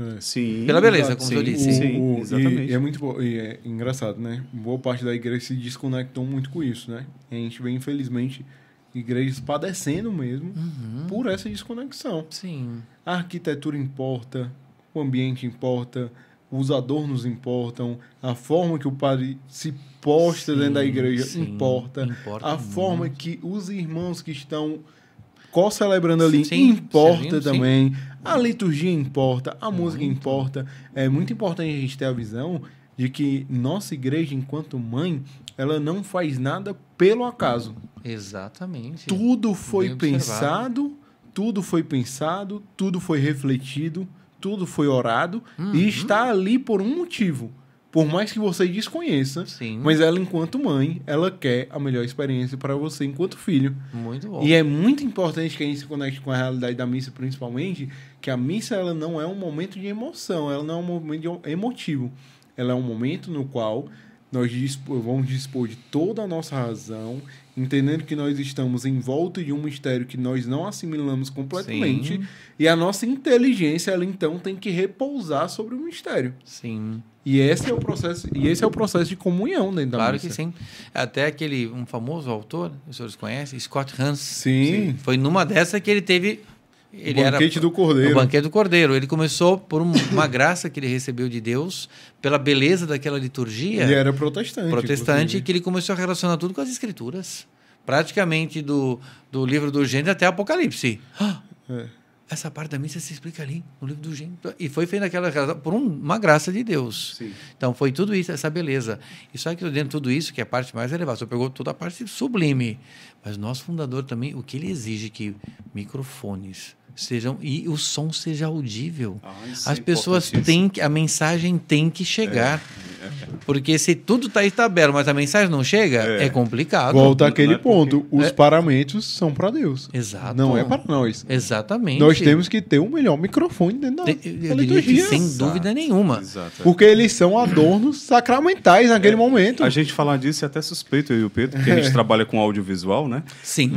beleza, como eu disse. Sim, exatamente. E é muito bom, e é engraçado, né? Boa parte da igreja se desconectou muito com isso, né? E a gente vê, infelizmente, igrejas padecendo mesmo por essa desconexão. Sim. A arquitetura importa, o ambiente importa, os adornos importam, a forma que o padre se posta dentro da igreja importa a forma que os irmãos que estão co-celebrando ali importa também, a liturgia importa, a música importa. É muito importante a gente ter a visão de que nossa igreja, enquanto mãe, ela não faz nada pelo acaso. Exatamente. Tudo foi pensado, tudo foi refletido, tudo foi orado e está ali por um motivo. Por mais que você desconheça, mas ela, enquanto mãe, ela quer a melhor experiência para você enquanto filho. Muito bom. E é muito importante que a gente se conecte com a realidade da missa, principalmente, que a missa ela não é um momento de emoção, ela não é um momento emotivo. Ela é um momento no qual nós vamos dispor de toda a nossa razão, entendendo que nós estamos em volta de um mistério que nós não assimilamos completamente, e a nossa inteligência, ela então tem que repousar sobre o mistério. Sim. E esse é o processo de comunhão dentro da Claro missa. que sim. Até um famoso autor, os senhores conhecem, Scott Hans. Sim. Foi numa dessa que ele teve... O banquete do Cordeiro. O banquete do Cordeiro. Ele começou por uma graça que ele recebeu de Deus, pela beleza daquela liturgia. Ele era protestante. Que ele começou a relacionar tudo com as Escrituras. Praticamente do livro do Gênesis até Apocalipse. Essa parte da missa se explica ali, no livro do Gênesis. E foi feita por uma graça de Deus. Sim. Então, foi tudo isso, essa beleza. E só que dentro de tudo isso, que é a parte mais elevada, você pegou toda a parte sublime. Mas o nosso fundador também, o que ele exige que microfones sejam... E o som seja audível. As pessoas têm que... A mensagem tem que chegar. Porque se tudo está aberto, mas a mensagem não chega, é complicado. Volta àquele ponto. Os paramentos são para Deus. Exato. Não é para nós. Exatamente. Nós temos que ter o melhor microfone dentro da liturgia. Sem dúvida nenhuma. Exato. Porque eles são adornos sacramentais naquele momento. A gente falar disso é até suspeito, eu e o Pedro, porque a gente trabalha com audiovisual, né? Sim.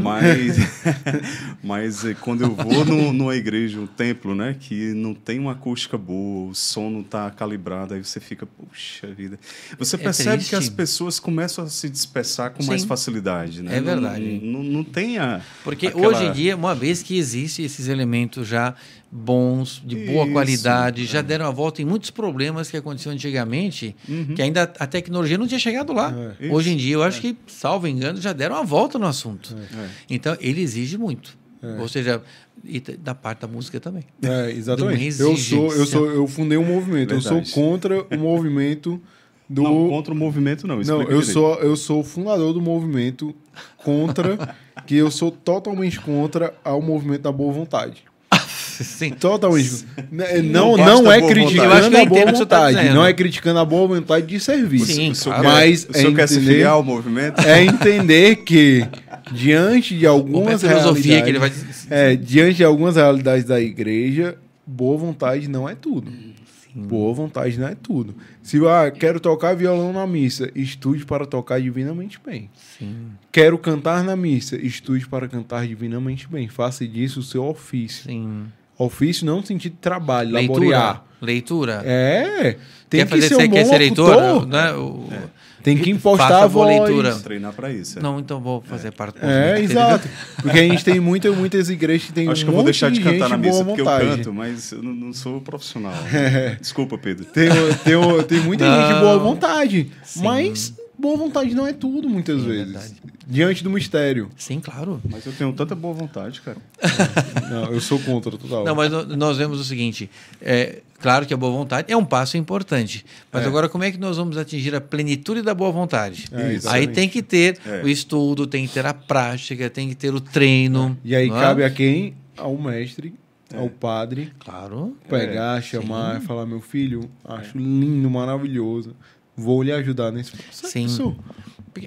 Mas quando eu vou numa igreja, um templo, né? Que não tem uma acústica boa, o som não está calibrado, aí você fica, puxa vida. Você percebe que as pessoas começam a se dispersar com mais facilidade, né? É verdade. Não tem a... Porque hoje em dia, uma vez que existem esses elementos já bons, de boa qualidade, já deram a volta em muitos problemas que aconteciam antigamente, que ainda a tecnologia não tinha chegado lá. Hoje em dia, eu acho que, salvo engano, já deram a volta no assunto. Então, ele exige muito. Ou seja, e da parte da música também. Exatamente. Eu fundei um movimento. Verdade. Eu sou contra o movimento Não, contra o movimento não. Não, eu sou o fundador do movimento que eu sou totalmente contra ao movimento da boa vontade. Sim. Totalmente. Não é criticando a boa vontade. Não é criticando a boa vontade de serviço. Sim, claro. Mas o senhor quer se filiar ao movimento? É entender que diante de algumas filosofia que ele vai diante de algumas realidades da igreja, boa vontade não é tudo. Boa vontade não é tudo. Se quero tocar violão na missa, estude para tocar divinamente bem. Sim. Quero cantar na missa, estude para cantar divinamente bem. Faça disso o seu ofício. Sim. Ofício não no sentido de trabalho, laborear. Leitura. Tem que ser um bom locutor. Né? Tem que impostar a voz. Leitura. Treinar para isso. Não, então vou fazer parte do exato. Porque a gente tem muitas igrejas que tem Acho que eu vou deixar de cantar na missa porque eu canto, mas eu não sou profissional. Desculpa, Pedro. Tem muita gente de boa vontade, mas boa vontade não é tudo, muitas vezes. Verdade. Diante do mistério. Sim, claro. Mas eu tenho tanta boa vontade, cara. Não, eu sou contra total. Não, mas nós vemos o seguinte, claro que a boa vontade é um passo importante, mas agora como é que nós vamos atingir a plenitude da boa vontade? Aí tem que ter o estudo, tem que ter a prática, tem que ter o treino. E aí cabe a quem? Ao mestre, ao padre. Claro. Pegar, chamar, falar, meu filho, acho lindo, maravilhoso. Vou lhe ajudar nesse processo. Sim.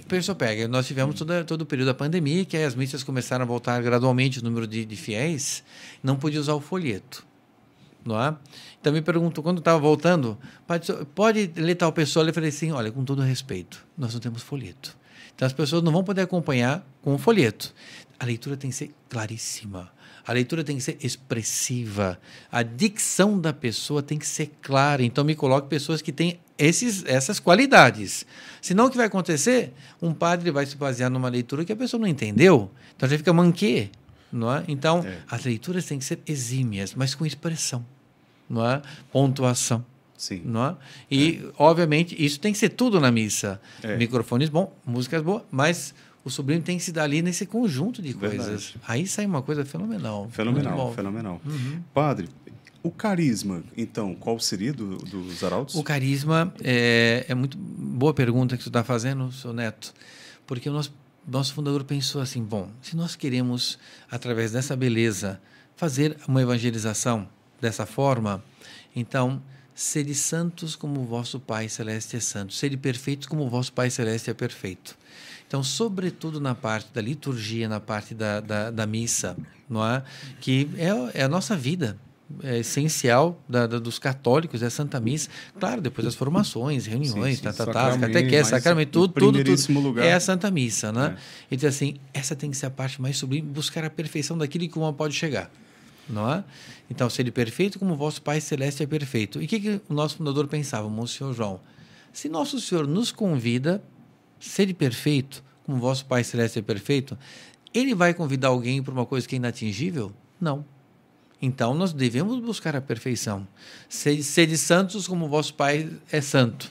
Pessoal, nós tivemos todo o período da pandemia, que aí as missas começaram a voltar gradualmente o número de fiéis, não podia usar o folheto. Não é? Então me perguntou, quando estava voltando, pode ler tal pessoa? Eu falei assim, olha, com todo respeito, nós não temos folheto. Então as pessoas não vão poder acompanhar com o folheto. A leitura tem que ser claríssima. A leitura tem que ser expressiva. A dicção da pessoa tem que ser clara. Então, me coloque pessoas que têm essas qualidades. Senão, o que vai acontecer? Um padre vai se basear numa leitura que a pessoa não entendeu. Então, já fica manquê. Não é? Então, as leituras têm que ser exímias, mas com expressão. Não é? Pontuação. Sim. Não é? E, obviamente, isso tem que ser tudo na missa. Microfones bons, músicas boas, mas... O sublime tem que se dar ali nesse conjunto de coisas. Verdade. Aí sai uma coisa fenomenal. Fenomenal. Uhum. Padre, o carisma, então, qual seria dos arautos? O carisma é muito boa pergunta que você está fazendo, seu Neto, porque o nosso fundador pensou assim, bom, se nós queremos, através dessa beleza, fazer uma evangelização dessa forma, então, sede santos como o vosso Pai Celeste é santo, sede perfeitos como o vosso Pai Celeste é perfeito. Então, sobretudo na parte da liturgia, na parte da missa, não é? Que é a nossa vida, é essencial dos católicos, é a Santa Missa. Claro, depois das formações, reuniões, catequese, sacramento, tudo lugar. É a Santa Missa, né? E diz assim, essa tem que ser a parte mais sublime, buscar a perfeição daquilo que uma pode chegar, não é? Então, sede perfeito como o vosso Pai Celeste é perfeito. E o que o nosso fundador pensava, Monsenhor João? Se Nosso Senhor nos convida... Sede perfeito, como vosso Pai Celeste é perfeito, ele vai convidar alguém para uma coisa que é inatingível? Não. Então, nós devemos buscar a perfeição. Sede santos como vosso Pai é santo.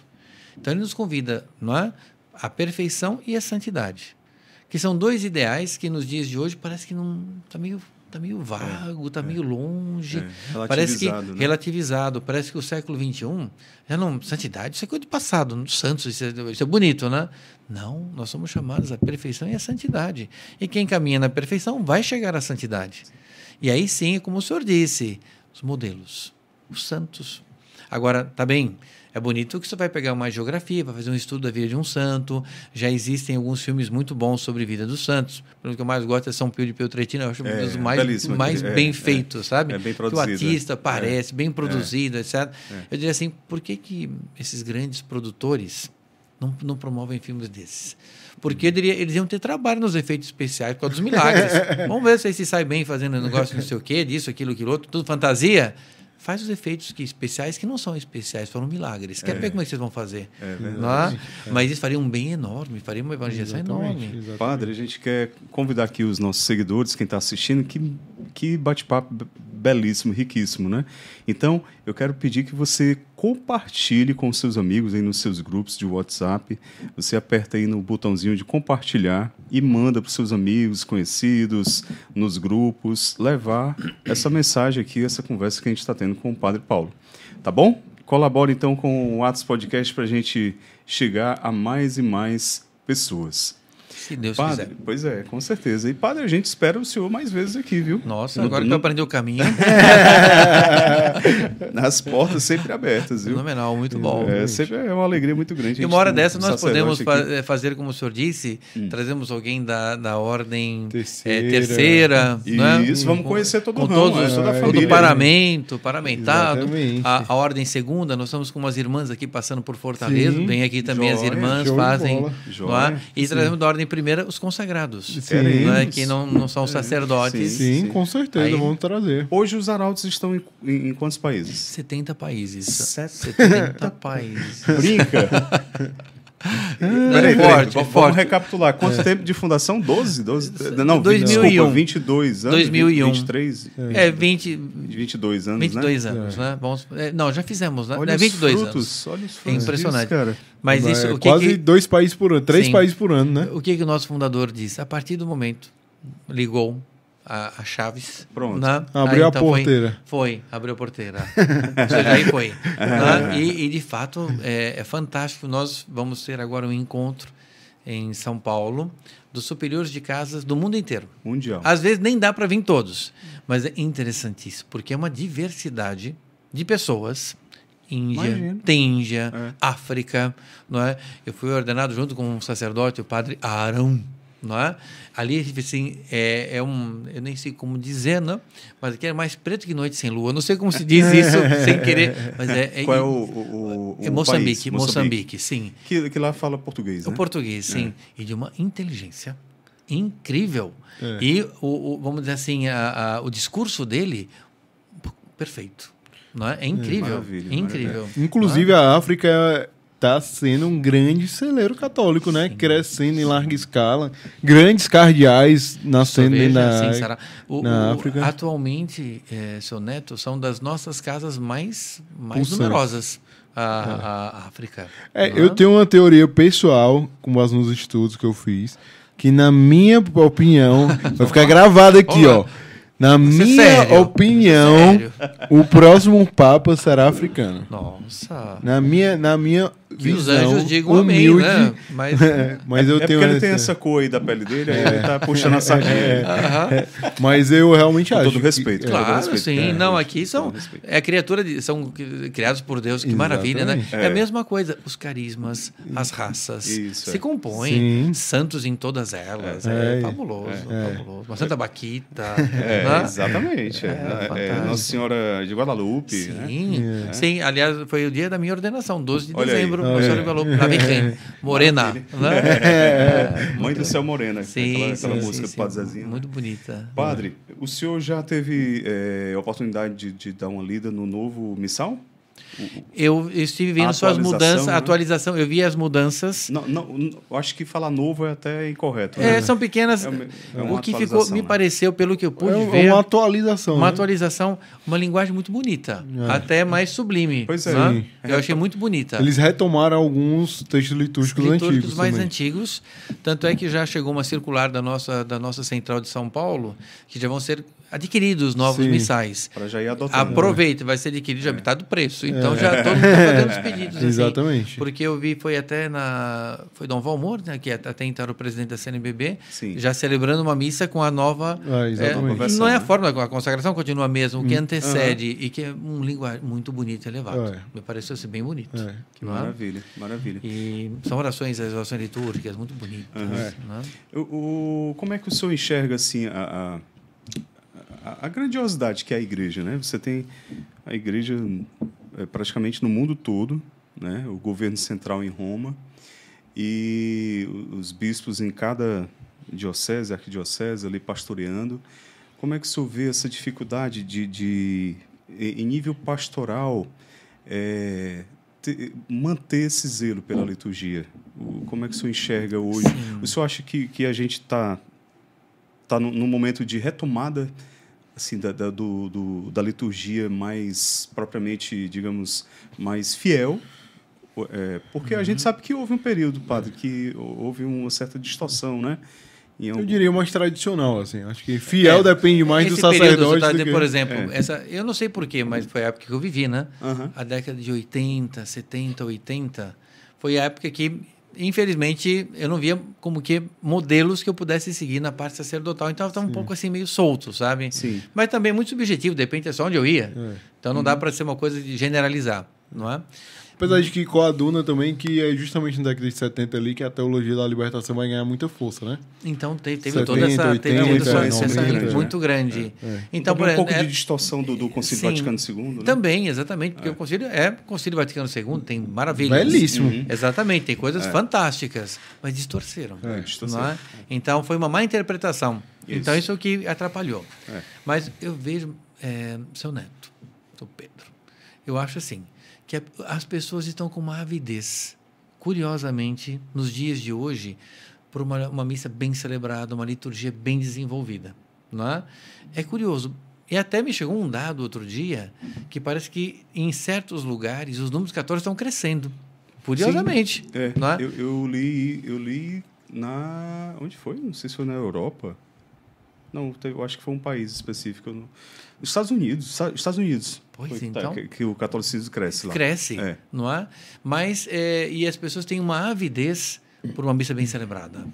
Então, ele nos convida, não é? A perfeição e a santidade, que são dois ideais que nos dias de hoje parece que não está meio vago, está meio longe. Relativizado. Parece que o século XXI, santidade, isso é coisa do passado, santos, isso é bonito, né? Não, nós somos chamados à perfeição e à santidade. E quem caminha na perfeição vai chegar à santidade. E aí sim, como o senhor disse, os modelos, os santos. Agora, tá bem, é bonito que você vai pegar uma geografia, vai fazer um estudo da vida de um santo. Já existem alguns filmes muito bons sobre a vida dos santos. O que eu mais gosto é São Pio de Peltrechino, eu acho um dos mais bem feitos, sabe? É bem produzido. Que o artista parece, bem produzido, etc. Eu diria assim, por que esses grandes produtores não promovem filmes desses? Porque eles iam ter trabalho nos efeitos especiais por causa dos milagres. Vamos ver se sai bem fazendo um negócio não sei o quê, disso, aquilo outro, tudo fantasia. Faz os efeitos especiais que não são especiais, foram milagres. Quero ver como é que vocês vão fazer. Mas isso faria um bem enorme, faria uma evangelização enorme. Exatamente. Padre, a gente quer convidar aqui os nossos seguidores, quem está assistindo, que bate-papo belíssimo, riquíssimo, né? Então, eu quero pedir que você compartilhe com os seus amigos aí nos seus grupos de WhatsApp. Você aperta aí no botãozinho de compartilhar e manda para os seus amigos, conhecidos, nos grupos, levar essa mensagem aqui, essa conversa que a gente está tendo com o Padre Paulo. Tá bom? colabora então com o Atos Podcast para a gente chegar a mais e mais pessoas. Se Deus Padre, quiser. Pois é, com certeza. E, Padre, a gente espera o senhor mais vezes aqui, viu? Nossa, agora que eu aprendi o caminho. As portas sempre abertas, viu? Fenomenal, muito bom. Sempre é uma alegria muito grande. E uma hora dessa nós podemos fazer, como o senhor disse, trazemos alguém da ordem terceira. Né? Isso, vamos conhecer todo o ramo, toda a família. Todo o paramentado. A ordem segunda, nós estamos com umas irmãs aqui passando por Fortaleza. Vem aqui também as irmãs, fazem. E trazemos da ordem primeira os consagrados, que não são sacerdotes. Sim, com certeza, vamos trazer. Hoje os arautos estão em quantos países? 70 países. 70 países. Brinca? Peraí, vamos recapitular. Quanto tempo de fundação? 12? Não, 2001. Desculpa, 22 anos? 2001. 23? 22 anos, 22 né? anos, né? Não, já fizemos, né? Olha 22 os frutos, anos. Olha os frutos. É impressionante. Disso, cara. Mas isso, quase 2 países por ano, 3 países por ano, né? O que o nosso fundador disse? A partir do momento, ligou a chaves. Pronto. Né? Abriu a porteira. Abriu a porteira. Ou seja, aí foi. Né? E, de fato, é fantástico. Nós vamos ter agora um encontro em São Paulo dos superiores de casas do mundo inteiro. Mundial. Às vezes nem dá para vir todos, mas é interessantíssimo, porque é uma diversidade de pessoas. Índia, África, não é? Eu fui ordenado junto com um sacerdote, o padre Arão, não é? Ali, assim, eu nem sei como dizer, não? Mas aqui é mais preto que noite sem lua. Não sei como se diz isso sem querer, mas Qual é o Moçambique, país? Moçambique, sim. Que lá fala português, né? O português, sim. E de uma inteligência incrível. E, vamos dizer assim, o discurso dele, perfeito. Não é? É incrível. Maravilha, incrível. Maravilha. Inclusive, a África está sendo um grande celeiro católico, né? Sim. Crescendo em larga escala. Grandes cardeais nascendo na África. Atualmente, seu Neto, são das nossas casas mais numerosas. A África. Eu tenho uma teoria pessoal, com base nos estudos que eu fiz, que, na minha opinião, vai ficar gravado aqui, ó. Na minha opinião, o próximo Papa será africano. Nossa. Na minha que visão, os anjos digam humilde, amém, né? Mas eu tenho porque ele tem essa cor aí da pele dele, aí ele tá puxando a sardinha. Mas eu realmente acho. Com todo respeito. Claro, todo respeito. sim. Não, aqui são são criados por Deus, que maravilha, né? É a mesma coisa. Os carismas, as raças se compõem. Santos em todas elas. É fabuloso, fabuloso. Uma Santa Baquita. Exatamente. Nossa Senhora de Guadalupe. Sim, né? Sim. Aliás, foi o dia da minha ordenação, 12 de dezembro. Nossa Senhora de Guadalupe, La Virgen, Morena. Mãe do Céu Morena. Aquela música do Padre Zezinho. Muito bonita. Padre, o senhor já teve oportunidade de dar uma lida no novo missal? Eu estive vendo suas mudanças, a atualização, eu vi as mudanças. Não, eu acho que falar novo é até incorreto. São pequenas. O que ficou, me pareceu, pelo que eu pude ver. É uma atualização. Uma atualização, uma linguagem muito bonita. Até mais sublime. Pois é. Né? Eu achei muito bonita. Eles retomaram alguns textos litúrgicos antigos. Mais também. antigos. Tanto é que já chegou uma circular da nossa central de São Paulo, que já vão ser adquiridos novos missais. Para já ir adotando. Aproveita, vai ser adquirido já metade do preço. Então já todo mundo está fazendo os pedidos. Exatamente. Assim, porque eu vi, foi até foi Dom Valmor, né, que até então era o presidente da CNBB, já celebrando uma missa com a nova. Exatamente. Não é a forma, a consagração continua a mesma, o que antecede e que é um linguagem muito bonito e elevado. Me pareceu ser bem bonito. Que maravilha, maravilha. E são as orações litúrgicas muito bonitas. Né? Como é que o senhor enxerga assim a grandiosidade que é a igreja, né? Você tem a igreja praticamente no mundo todo, né? O governo central em Roma e os bispos em cada diocese, arquidiocese ali pastoreando. Como é que o senhor vê essa dificuldade em nível pastoral, manter esse zelo pela liturgia? Como é que o senhor enxerga hoje? Sim. O senhor acha que a gente está num momento de retomada assim, da liturgia mais propriamente, digamos, mais fiel? Porque a gente sabe que houve um período, padre, que houve uma certa distorção, né? Eu diria mais tradicional, assim. Acho que fiel depende mais do sacerdote. Por exemplo, eu não sei porquê, mas foi a época que eu vivi, né? A década de 80, 70, 80, foi a época que, infelizmente, eu não via como que modelos que eu pudesse seguir na parte sacerdotal. Então, eu estava um pouco assim, meio solto, sabe? Sim. Mas também muito subjetivo, depende só onde eu ia. Então, não dá para ser uma coisa de generalizar, não é? Apesar de que coaduna também, que é justamente na década de 70 ali que a teologia da libertação vai ganhar muita força, né? Então, teve 70, toda essa 80, influência muito grande. Então, um pouco de distorção do Concílio Vaticano II. Né? Também, exatamente, porque o Concílio Vaticano II, tem maravilhas. Belíssimo. Exatamente, tem coisas fantásticas, mas distorceram. Não é? Então, foi uma má interpretação. Isso. Então, isso é o que atrapalhou. Mas eu vejo, seu neto, seu Pedro, eu acho assim, que as pessoas estão com uma avidez, curiosamente, nos dias de hoje, por uma missa bem celebrada, uma liturgia bem desenvolvida. Não é? É curioso. E até me chegou um dado outro dia que parece que, em certos lugares, os números católicos estão crescendo. Curiosamente. Sim, não é? Eu li na... Onde foi? Não sei se foi na Europa. Não, eu acho que foi um país específico. Os Estados Unidos. Pois então. Que o catolicismo cresce lá. Cresce, não é? Mas, e as pessoas têm uma avidez por uma missa bem celebrada.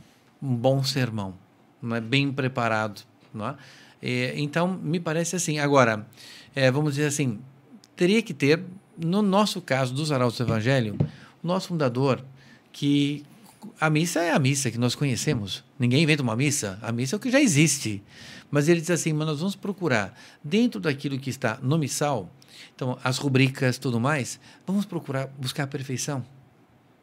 Um bom sermão, não é? Bem preparado, não é? Então, me parece assim. Agora, vamos dizer assim, teria que ter, no nosso caso, dos Arautos do Evangelho, o nosso fundador, que a missa é a missa que nós conhecemos. Ninguém inventa uma missa. A missa é o que já existe. Mas ele diz assim, mas nós vamos procurar, dentro daquilo que está no missal, então, as rubricas, tudo mais, vamos procurar buscar a perfeição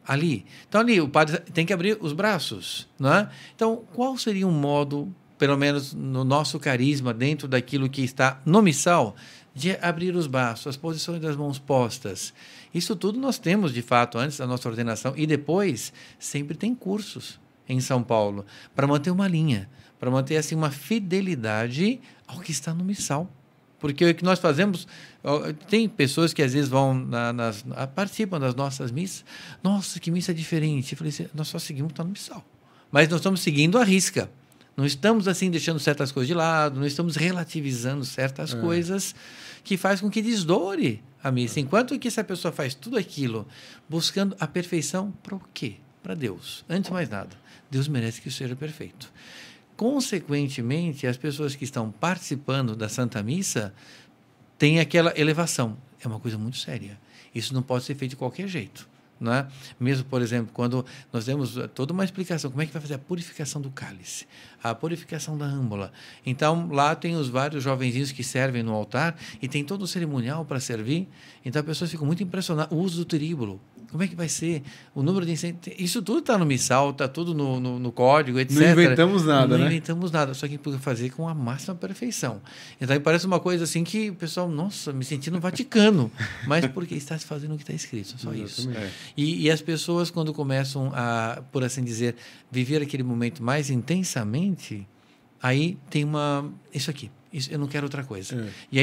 ali. Então, ali, o padre tem que abrir os braços, não é? Então, qual seria um modo, pelo menos no nosso carisma, dentro daquilo que está no missal, de abrir os braços, as posições das mãos postas? Isso tudo nós temos, de fato, antes da nossa ordenação, e depois sempre tem cursos em São Paulo, para manter uma linha, para manter assim, uma fidelidade ao que está no missal. Porque o que nós fazemos, tem pessoas que às vezes vão, participam das nossas missas, nossa, que missa diferente. Eu falei assim, nós só seguimos o que está no missal. Mas nós estamos seguindo a risca. Não estamos assim deixando certas coisas de lado, não estamos relativizando certas coisas que faz com que desdoure a missa. Enquanto que essa pessoa faz tudo aquilo buscando a perfeição, para o quê? Para Deus. Antes de mais nada, Deus merece que isso seja perfeito. Consequentemente, as pessoas que estão participando da Santa Missa têm aquela elevação. É uma coisa muito séria. Isso não pode ser feito de qualquer jeito. Não é? Mesmo, por exemplo, quando nós temos toda uma explicação, como é que vai fazer a purificação do cálice, a purificação da âmbola. Então, lá tem os vários jovenzinhos que servem no altar e tem todo o cerimonial para servir. Então, as pessoas ficam muito impressionadas. O uso do teríbulo, como é que vai ser? O número de incenso, isso tudo está no missal, está tudo no código, etc. Não inventamos nada, Não inventamos nada, só que tem que fazer com a máxima perfeição. Então, aí parece uma coisa assim que o pessoal, nossa, me senti no Vaticano. Mas porque está se fazendo o que está escrito, só isso. E as pessoas, quando começam a, por assim dizer, viver aquele momento mais intensamente, aí tem isso aqui. Isso, eu não quero outra coisa. E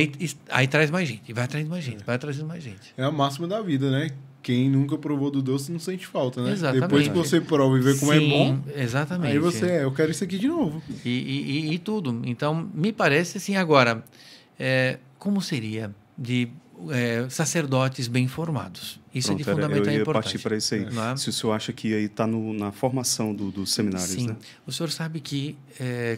aí traz mais gente, vai trazendo mais gente, vai trazendo mais gente. É a máxima da vida, né? Quem nunca provou do doce não sente falta, né? Exatamente. Depois que você prova e vê como é bom, exatamente. Aí você, eu quero isso aqui de novo. E tudo. Então, me parece assim, agora, como seria de sacerdotes bem formados? Isso é de fundamental importância. Eu ia partir para isso aí. Se o senhor acha que aí está na formação dos seminários, sim. Né? O senhor sabe que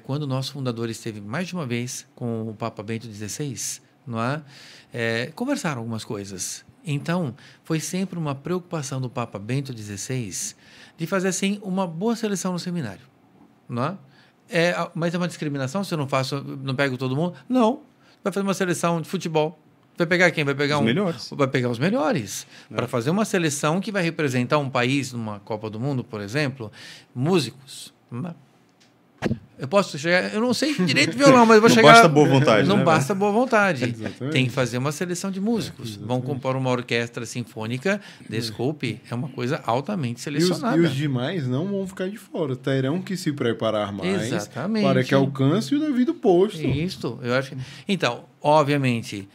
quando o nosso fundador esteve mais de uma vez com o Papa Bento XVI, não é? Conversaram algumas coisas. Então, foi sempre uma preocupação do Papa Bento XVI de fazer, assim, uma boa seleção no seminário. Não é? Mas é uma discriminação se eu não pego todo mundo? Não. Vai fazer uma seleção de futebol. Vai pegar quem? Vai pegar os melhores. Vai pegar os melhores. Para fazer uma seleção que vai representar um país numa Copa do Mundo, por exemplo, músicos. Eu posso chegar... Eu não sei direito de violão, mas eu vou chegar... Não basta boa vontade. Não basta boa vontade. Tem que fazer uma seleção de músicos. Vão compor uma orquestra sinfônica. Desculpe, é uma coisa altamente selecionada. E os demais não vão ficar de fora. Terão que se preparar mais. Exatamente. Para que alcance o devido posto. Isso. Eu acho que... Então, obviamente,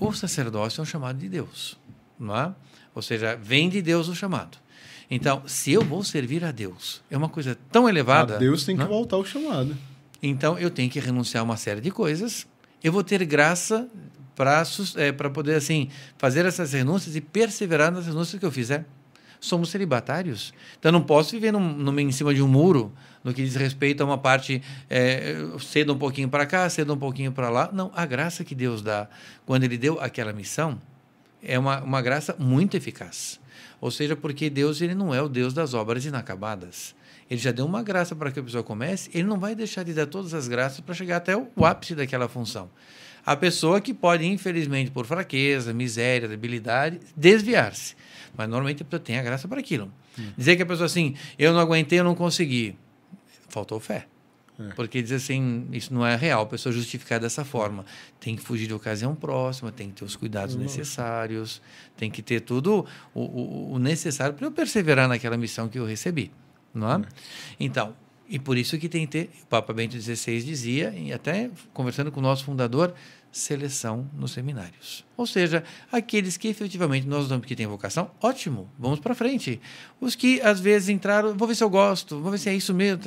o sacerdócio é um chamado de Deus. Não é? Ou seja, vem de Deus o chamado. Então, se eu vou servir a Deus, é uma coisa tão elevada... A Deus tem que voltar ao chamado. Então, eu tenho que renunciar a uma série de coisas. Eu vou ter graça para poder, assim, fazer essas renúncias e perseverar nas renúncias que eu fizer. Somos celibatários. Então, eu não posso viver em cima de um muro, no que diz respeito a uma parte, cedo um pouquinho para cá, cedo um pouquinho para lá. Não, a graça que Deus dá, quando Ele deu aquela missão, é uma graça muito eficaz. Ou seja, porque Deus ele não é o Deus das obras inacabadas. Ele já deu uma graça para que a pessoa comece, ele não vai deixar de dar todas as graças para chegar até o ápice daquela função. A pessoa que pode, infelizmente, por fraqueza, miséria, debilidade, desviar-se. Mas, normalmente, a pessoa tem a graça para aquilo. Dizer que a pessoa assim, eu não aguentei, eu não consegui. Faltou fé. Porque diz assim, isso não é real, a pessoa justificar dessa forma. Tem que fugir de ocasião próxima, tem que ter os cuidados necessários, tem que ter tudo o necessário para eu perseverar naquela missão que eu recebi. Não é? Então, e por isso que tem que ter, o Papa Bento XVI dizia, e até conversando com o nosso fundador, seleção nos seminários. Ou seja, aqueles que efetivamente nós damos que têm vocação, ótimo, vamos para frente. Os que às vezes entraram, vou ver se eu gosto, vou ver se é isso mesmo,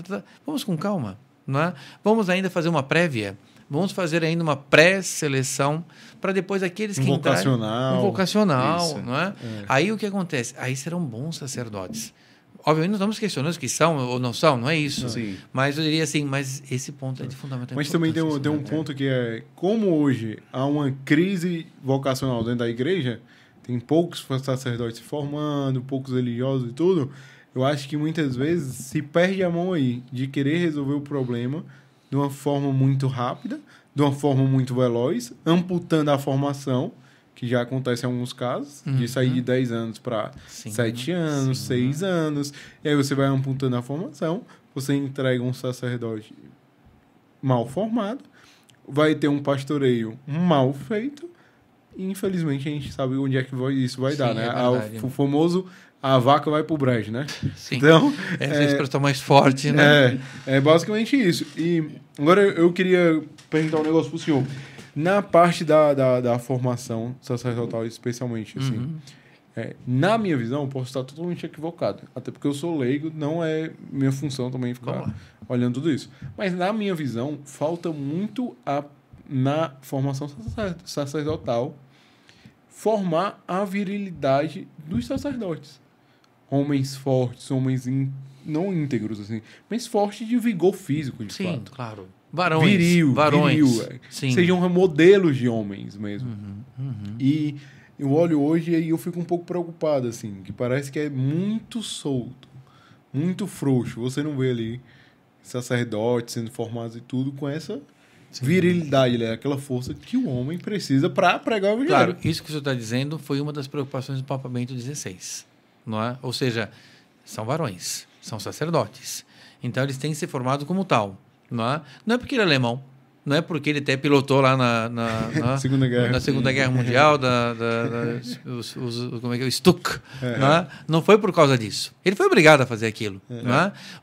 vamos com calma. Não é? Vamos ainda fazer uma prévia, vamos fazer ainda uma pré-seleção para depois aqueles que entrarem... Um vocacional, não é? Aí o que acontece? Aí serão bons sacerdotes. Obviamente, não estamos questionando os que são ou não são, não é isso. Sim. Mas eu diria assim, mas esse ponto é de fundamental importância. Mas também tem um ponto que é, como hoje há uma crise vocacional dentro da igreja, tem poucos sacerdotes se formando, poucos religiosos e tudo, eu acho que muitas vezes se perde a mão aí de querer resolver o problema de uma forma muito rápida, de uma forma muito veloz, amputando a formação, que já acontece em alguns casos, de sair de 10 anos para 7 anos, 6 anos, e aí você vai amputando a formação, você entrega um sacerdote mal formado, vai ter um pastoreio mal feito, e infelizmente a gente sabe onde é que isso vai dar, né? O famoso, a vaca vai pro brejo, né? Sim. Então, essa é a expressão mais forte, né? É basicamente isso. E agora eu queria perguntar um negócio pro senhor. Na parte da formação sacerdotal, especialmente, assim, na minha visão, eu posso estar totalmente equivocado. Até porque eu sou leigo, não é minha função também ficar olhando tudo isso. Mas, na minha visão, falta muito na formação sacerdotal formar a virilidade dos sacerdotes. Homens fortes, homens não íntegros, assim, mas fortes de vigor físico, de fato. Sim, claro. Varões. Viril. Sejam modelos de homens mesmo. E eu olho hoje e eu fico um pouco preocupado, assim, que parece que é muito solto, muito frouxo. Você não vê ali sacerdotes sendo formados e tudo com essa virilidade, né? Aquela força que o homem precisa para pregar o evangelho. Claro, isso que o senhor está dizendo foi uma das preocupações do Papa Bento XVI. Não é? Ou seja, são varões, são sacerdotes. Então, eles têm que ser formados como tal. Não é porque ele é alemão, não é porque ele até pilotou lá na Segunda Guerra Mundial, como é que é? O Stuck. Não foi por causa disso. Ele foi obrigado a fazer aquilo.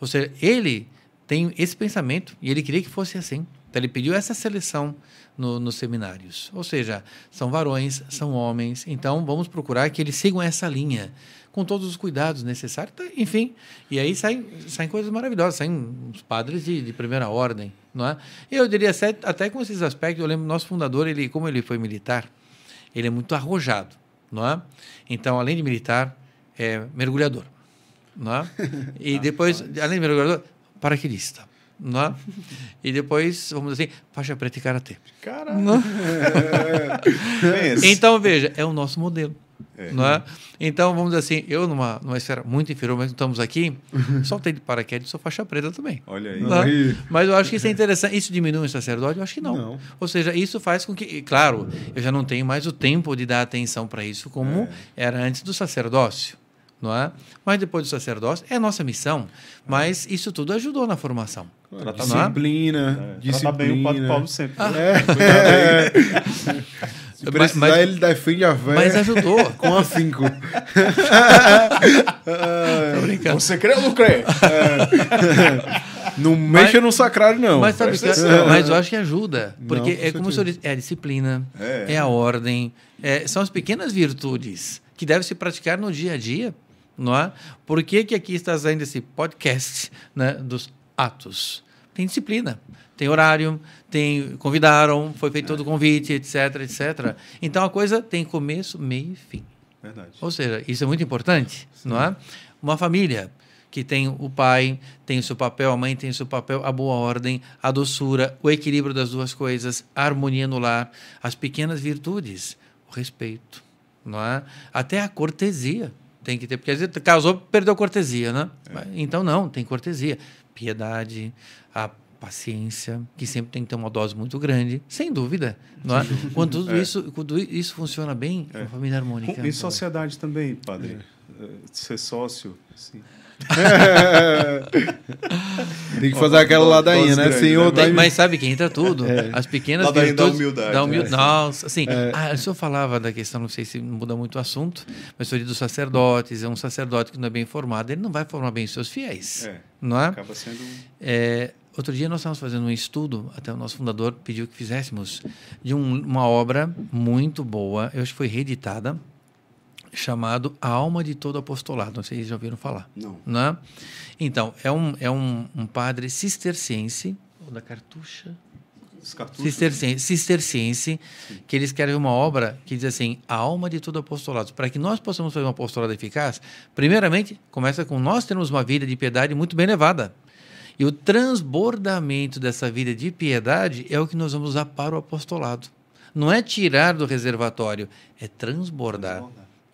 Ou seja, ele tem esse pensamento e ele queria que fosse assim. Então, ele pediu essa seleção nos seminários. Ou seja, são varões, são homens. Então, vamos procurar que eles sigam essa linha, com todos os cuidados necessários. Enfim, e aí saem coisas maravilhosas, saem os padres de primeira ordem. Não é? Eu diria, até com esses aspectos, eu lembro do nosso fundador, como ele foi militar, ele é muito arrojado. Não é? Então, além de militar, é mergulhador. Não é? E depois, além de mergulhador, paraquedista. Não é? E depois, vamos dizer assim, faixa preta e karatê. Caraca! Então, veja, é o nosso modelo. Não é? Então, vamos dizer assim, eu numa esfera muito inferior, mas estamos aqui, soltei de paraquedas e sou faixa preta também. Olha aí. Mas eu acho que isso é interessante. Isso diminui o sacerdote? Eu acho que não. Ou seja, isso faz com que, claro, eu já não tenho mais o tempo de dar atenção para isso como era antes do sacerdócio. Não é? Mas depois do sacerdócio, é a nossa missão. Mas isso tudo ajudou na formação. Disciplina. Trata bem o Padre Paulo sempre. Se precisar, ele defende a fé. Mas ajudou. Com afinco. Tô brincando. Você crê ou não crê? Não mexa no sacrário, não. Mas eu acho que ajuda. Porque é como o senhor disse, é a disciplina, é a ordem, são as pequenas virtudes que devem se praticar no dia a dia. não é? Por que aqui está saindo esse podcast, né, dos Atos? Tem disciplina, tem horário, convidaram, foi feito todo o convite, etc, etc. Então, a coisa tem começo, meio e fim. Verdade. Ou seja, isso é muito importante, não é? Uma família que tem o pai, tem o seu papel, a mãe tem o seu papel, a boa ordem, a doçura, o equilíbrio das duas coisas, a harmonia no lar, as pequenas virtudes, o respeito, não é? Até a cortesia tem que ter, porque às vezes casou, perdeu a cortesia, né? Então, não, tem cortesia. Piedade, a paciência, que sempre tem que ter uma dose muito grande, sem dúvida. Não é? Quando tudo isso funciona bem, é uma família harmônica. Em sociedade também, padre. Ser sócio, sim. Tem que fazer aquela ladainha, né? Senhor, mas sabe que entra tudo? As pequenas virtudes da humildade. Nossa, assim, o senhor falava da questão, não sei se muda muito o assunto, mas o senhor dos sacerdotes, é um sacerdote que não é bem formado, ele não vai formar bem os seus fiéis. Não é? Acaba sendo... Outro dia nós estávamos fazendo um estudo, até o nosso fundador pediu que fizéssemos, de uma obra muito boa, eu acho que foi reeditada, chamado A Alma de Todo Apostolado. Não sei se vocês já ouviram falar. Não. Né? Então, é um padre cisterciense, ou da Cartucha? Cisterciense, que ele escreve uma obra que diz assim, A Alma de Todo Apostolado. Para que nós possamos fazer um apostolado eficaz, primeiramente, começa com nós termos uma vida de piedade muito bem elevada. E o transbordamento dessa vida de piedade é o que nós vamos usar para o apostolado. Não é tirar do reservatório, é transbordar.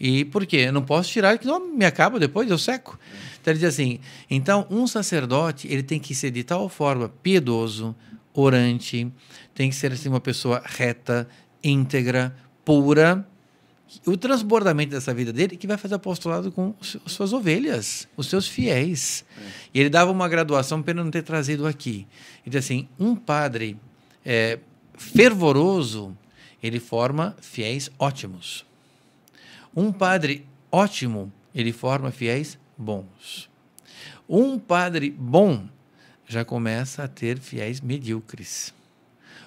E por quê? Eu não posso tirar, que não me acaba depois, eu seco. Então ele diz assim, então um sacerdote ele tem que ser de tal forma piedoso, orante, tem que ser assim, uma pessoa reta, íntegra, pura. O transbordamento dessa vida dele que vai fazer apostolado com as suas ovelhas, os seus fiéis. E ele dava uma graduação, pena não ter trazido aqui. Ele diz assim, um padre fervoroso, ele forma fiéis ótimos. Um padre ótimo, ele forma fiéis bons. Um padre bom já começa a ter fiéis medíocres.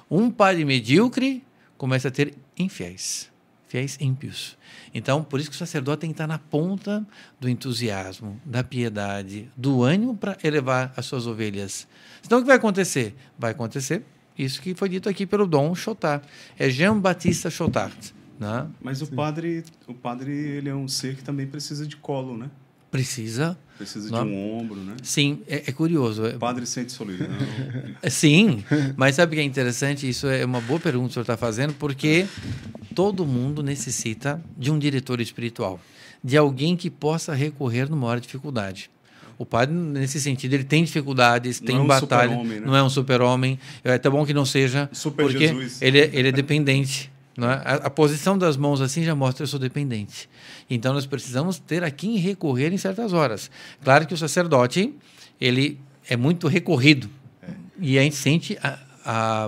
Um padre medíocre começa a ter infiéis, fiéis ímpios. Então, por isso que o sacerdote tem que estar na ponta do entusiasmo, da piedade, do ânimo para elevar as suas ovelhas. Então, o que vai acontecer? Vai acontecer isso que foi dito aqui pelo Dom Chotard. É Jean-Baptiste Chotard. Né? Mas o padre ele é um ser que também precisa de colo, né? Precisa de um ombro, né? Sim, é curioso. O padre sente solidão. Sim, mas sabe o que é interessante? Isso é uma boa pergunta que o senhor está fazendo, porque todo mundo necessita de um diretor espiritual, de alguém que possa recorrer numa hora de dificuldade. O padre, nesse sentido, ele tem dificuldades, tem batalha, não é um super-homem. É até bom que não seja, porque ele é dependente. Não é? A posição das mãos assim já mostra que eu sou dependente. Então, nós precisamos ter a quem recorrer em certas horas. Claro que o sacerdote, ele é muito recorrido. E a gente sente,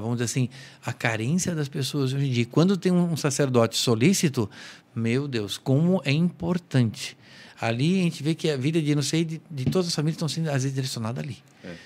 vamos dizer assim, a carência das pessoas hoje em dia. Quando tem um sacerdote solícito, meu Deus, como é importante. Ali a gente vê que a vida de todas as famílias estão sendo, às vezes, direcionada ali.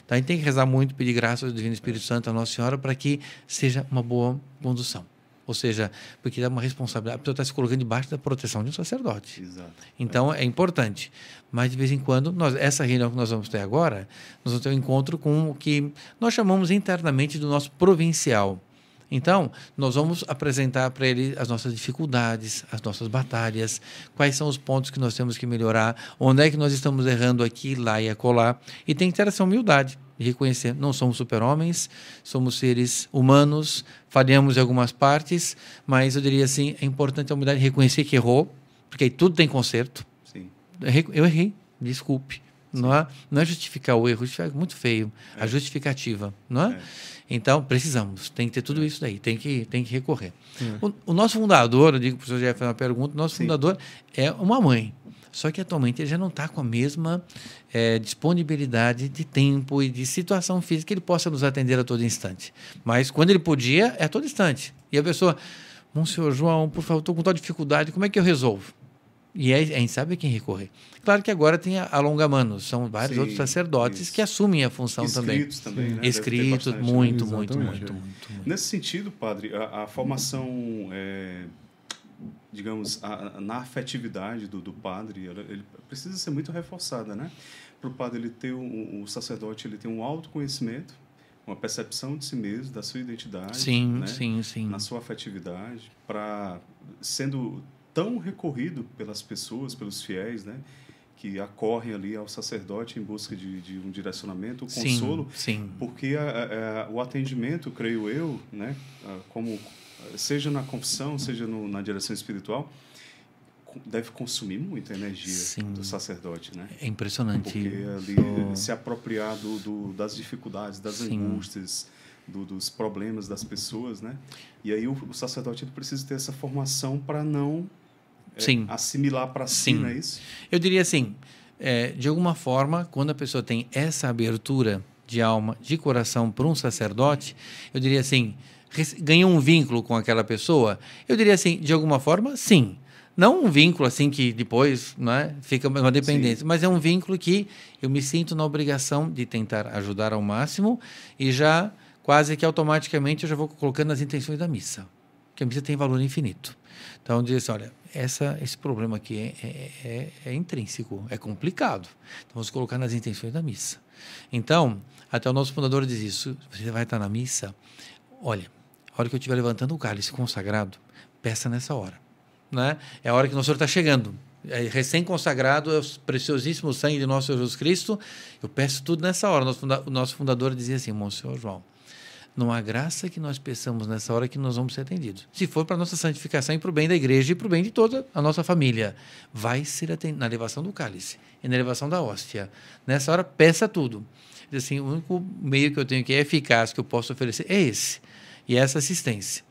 Então, a gente tem que rezar muito, pedir graça ao Divino Espírito Santo, à Nossa Senhora, para que seja uma boa condução. Ou seja, porque dá uma responsabilidade. A pessoa está se colocando debaixo da proteção de um sacerdote. Exato. Então, é importante. Mas, de vez em quando, essa reunião que nós vamos ter agora, nós vamos ter um encontro com o que nós chamamos internamente do nosso provincial. Então, nós vamos apresentar para ele as nossas dificuldades, as nossas batalhas, quais são os pontos que nós temos que melhorar, onde é que nós estamos errando aqui, lá e acolá. E tem que ter essa humildade de reconhecer, não somos super-homens, somos seres humanos, falhamos em algumas partes, mas eu diria assim, é importante a humildade de reconhecer que errou, porque aí tudo tem conserto. Sim. Eu errei, desculpe. Não é justificar o erro, justificar muito feio, a justificativa, não é? Então, precisamos, tem que ter tudo isso daí, tem que recorrer. O nosso fundador, eu digo para o senhor já fazer uma pergunta, o nosso fundador é uma mãe, só que atualmente ele já não está com a mesma disponibilidade de tempo e de situação física que ele possa nos atender a todo instante. Mas quando ele podia, é a todo instante. E a pessoa, Monsenhor João, por favor, estou com tal dificuldade, como é que eu resolvo? E a gente sabe a quem recorrer. Claro que agora tem a Longa-Manos, são vários outros sacerdotes que assumem a função Escritos também. Né? Escritos, muito. Nesse sentido, padre, a formação digamos, na afetividade do padre, ele precisa ser muito reforçada, né? Para o padre ele ter o sacerdote ele tem um autoconhecimento, uma percepção de si mesmo, da sua identidade, sim, né? sim. Na sua afetividade, para sendo tão recorrido pelas pessoas, pelos fiéis, né? Que acorrem ali ao sacerdote em busca de um direcionamento, um consolo, sim. Porque o atendimento, creio eu, né? Como seja na confissão, seja na direção espiritual, deve consumir muita energia do sacerdote, né? É impressionante. Porque ali se apropriar das dificuldades, das angústias, dos problemas das pessoas, né? E aí o sacerdote ele precisa ter essa formação para não assimilar para si, não é isso? Eu diria assim, de alguma forma, quando a pessoa tem essa abertura de alma, de coração para um sacerdote, eu diria assim, ganhou um vínculo com aquela pessoa, eu diria assim, de alguma forma, sim. Não um vínculo assim que depois, não é, fica uma dependência, mas é um vínculo que eu me sinto na obrigação de tentar ajudar ao máximo e já quase que automaticamente eu já vou colocando as intenções da missa, que a missa tem valor infinito. Então, diz assim, olha, esse problema aqui é intrínseco, é complicado. Então, vamos colocar nas intenções da missa. Então, até o nosso fundador diz isso, você vai estar na missa, olha, a hora que eu estiver levantando o cálice consagrado, peça nessa hora. Né? É a hora que o Nosso Senhor está chegando. É recém-consagrado, é o preciosíssimo sangue de nosso Senhor Jesus Cristo. Eu peço tudo nessa hora. O nosso fundador dizia assim, Monsenhor João, não há graça que nós peçamos nessa hora que nós vamos ser atendidos. Se for para a nossa santificação e para o bem da igreja e para o bem de toda a nossa família, vai ser atendido na elevação do cálice e na elevação da hóstia. Nessa hora, peça tudo. Diz assim, o único meio que eu tenho que é eficaz, que eu posso oferecer, é esse. E essa assistência.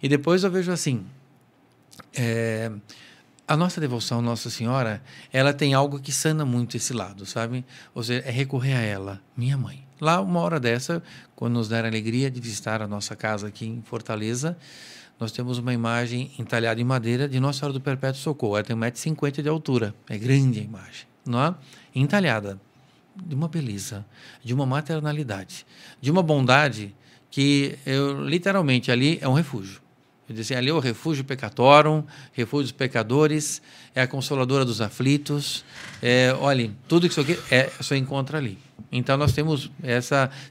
E depois eu vejo assim, a nossa devoção à Nossa Senhora, ela tem algo que sana muito esse lado, sabe? Ou seja, é recorrer a ela, minha mãe. Lá, uma hora dessa, quando nos der a alegria de visitar a nossa casa aqui em Fortaleza, nós temos uma imagem entalhada em madeira de Nossa Senhora do Perpétuo Socorro. Ela tem 1,50 m de altura. É grande a imagem, não é? Entalhada. De uma beleza, de uma maternalidade, de uma bondade que, literalmente, ali é um refúgio. Eu disse, ali é o refúgio pecatorum, refúgio dos pecadores, é a consoladora dos aflitos. Olha, tudo que isso aqui só encontra ali. Então, nós temos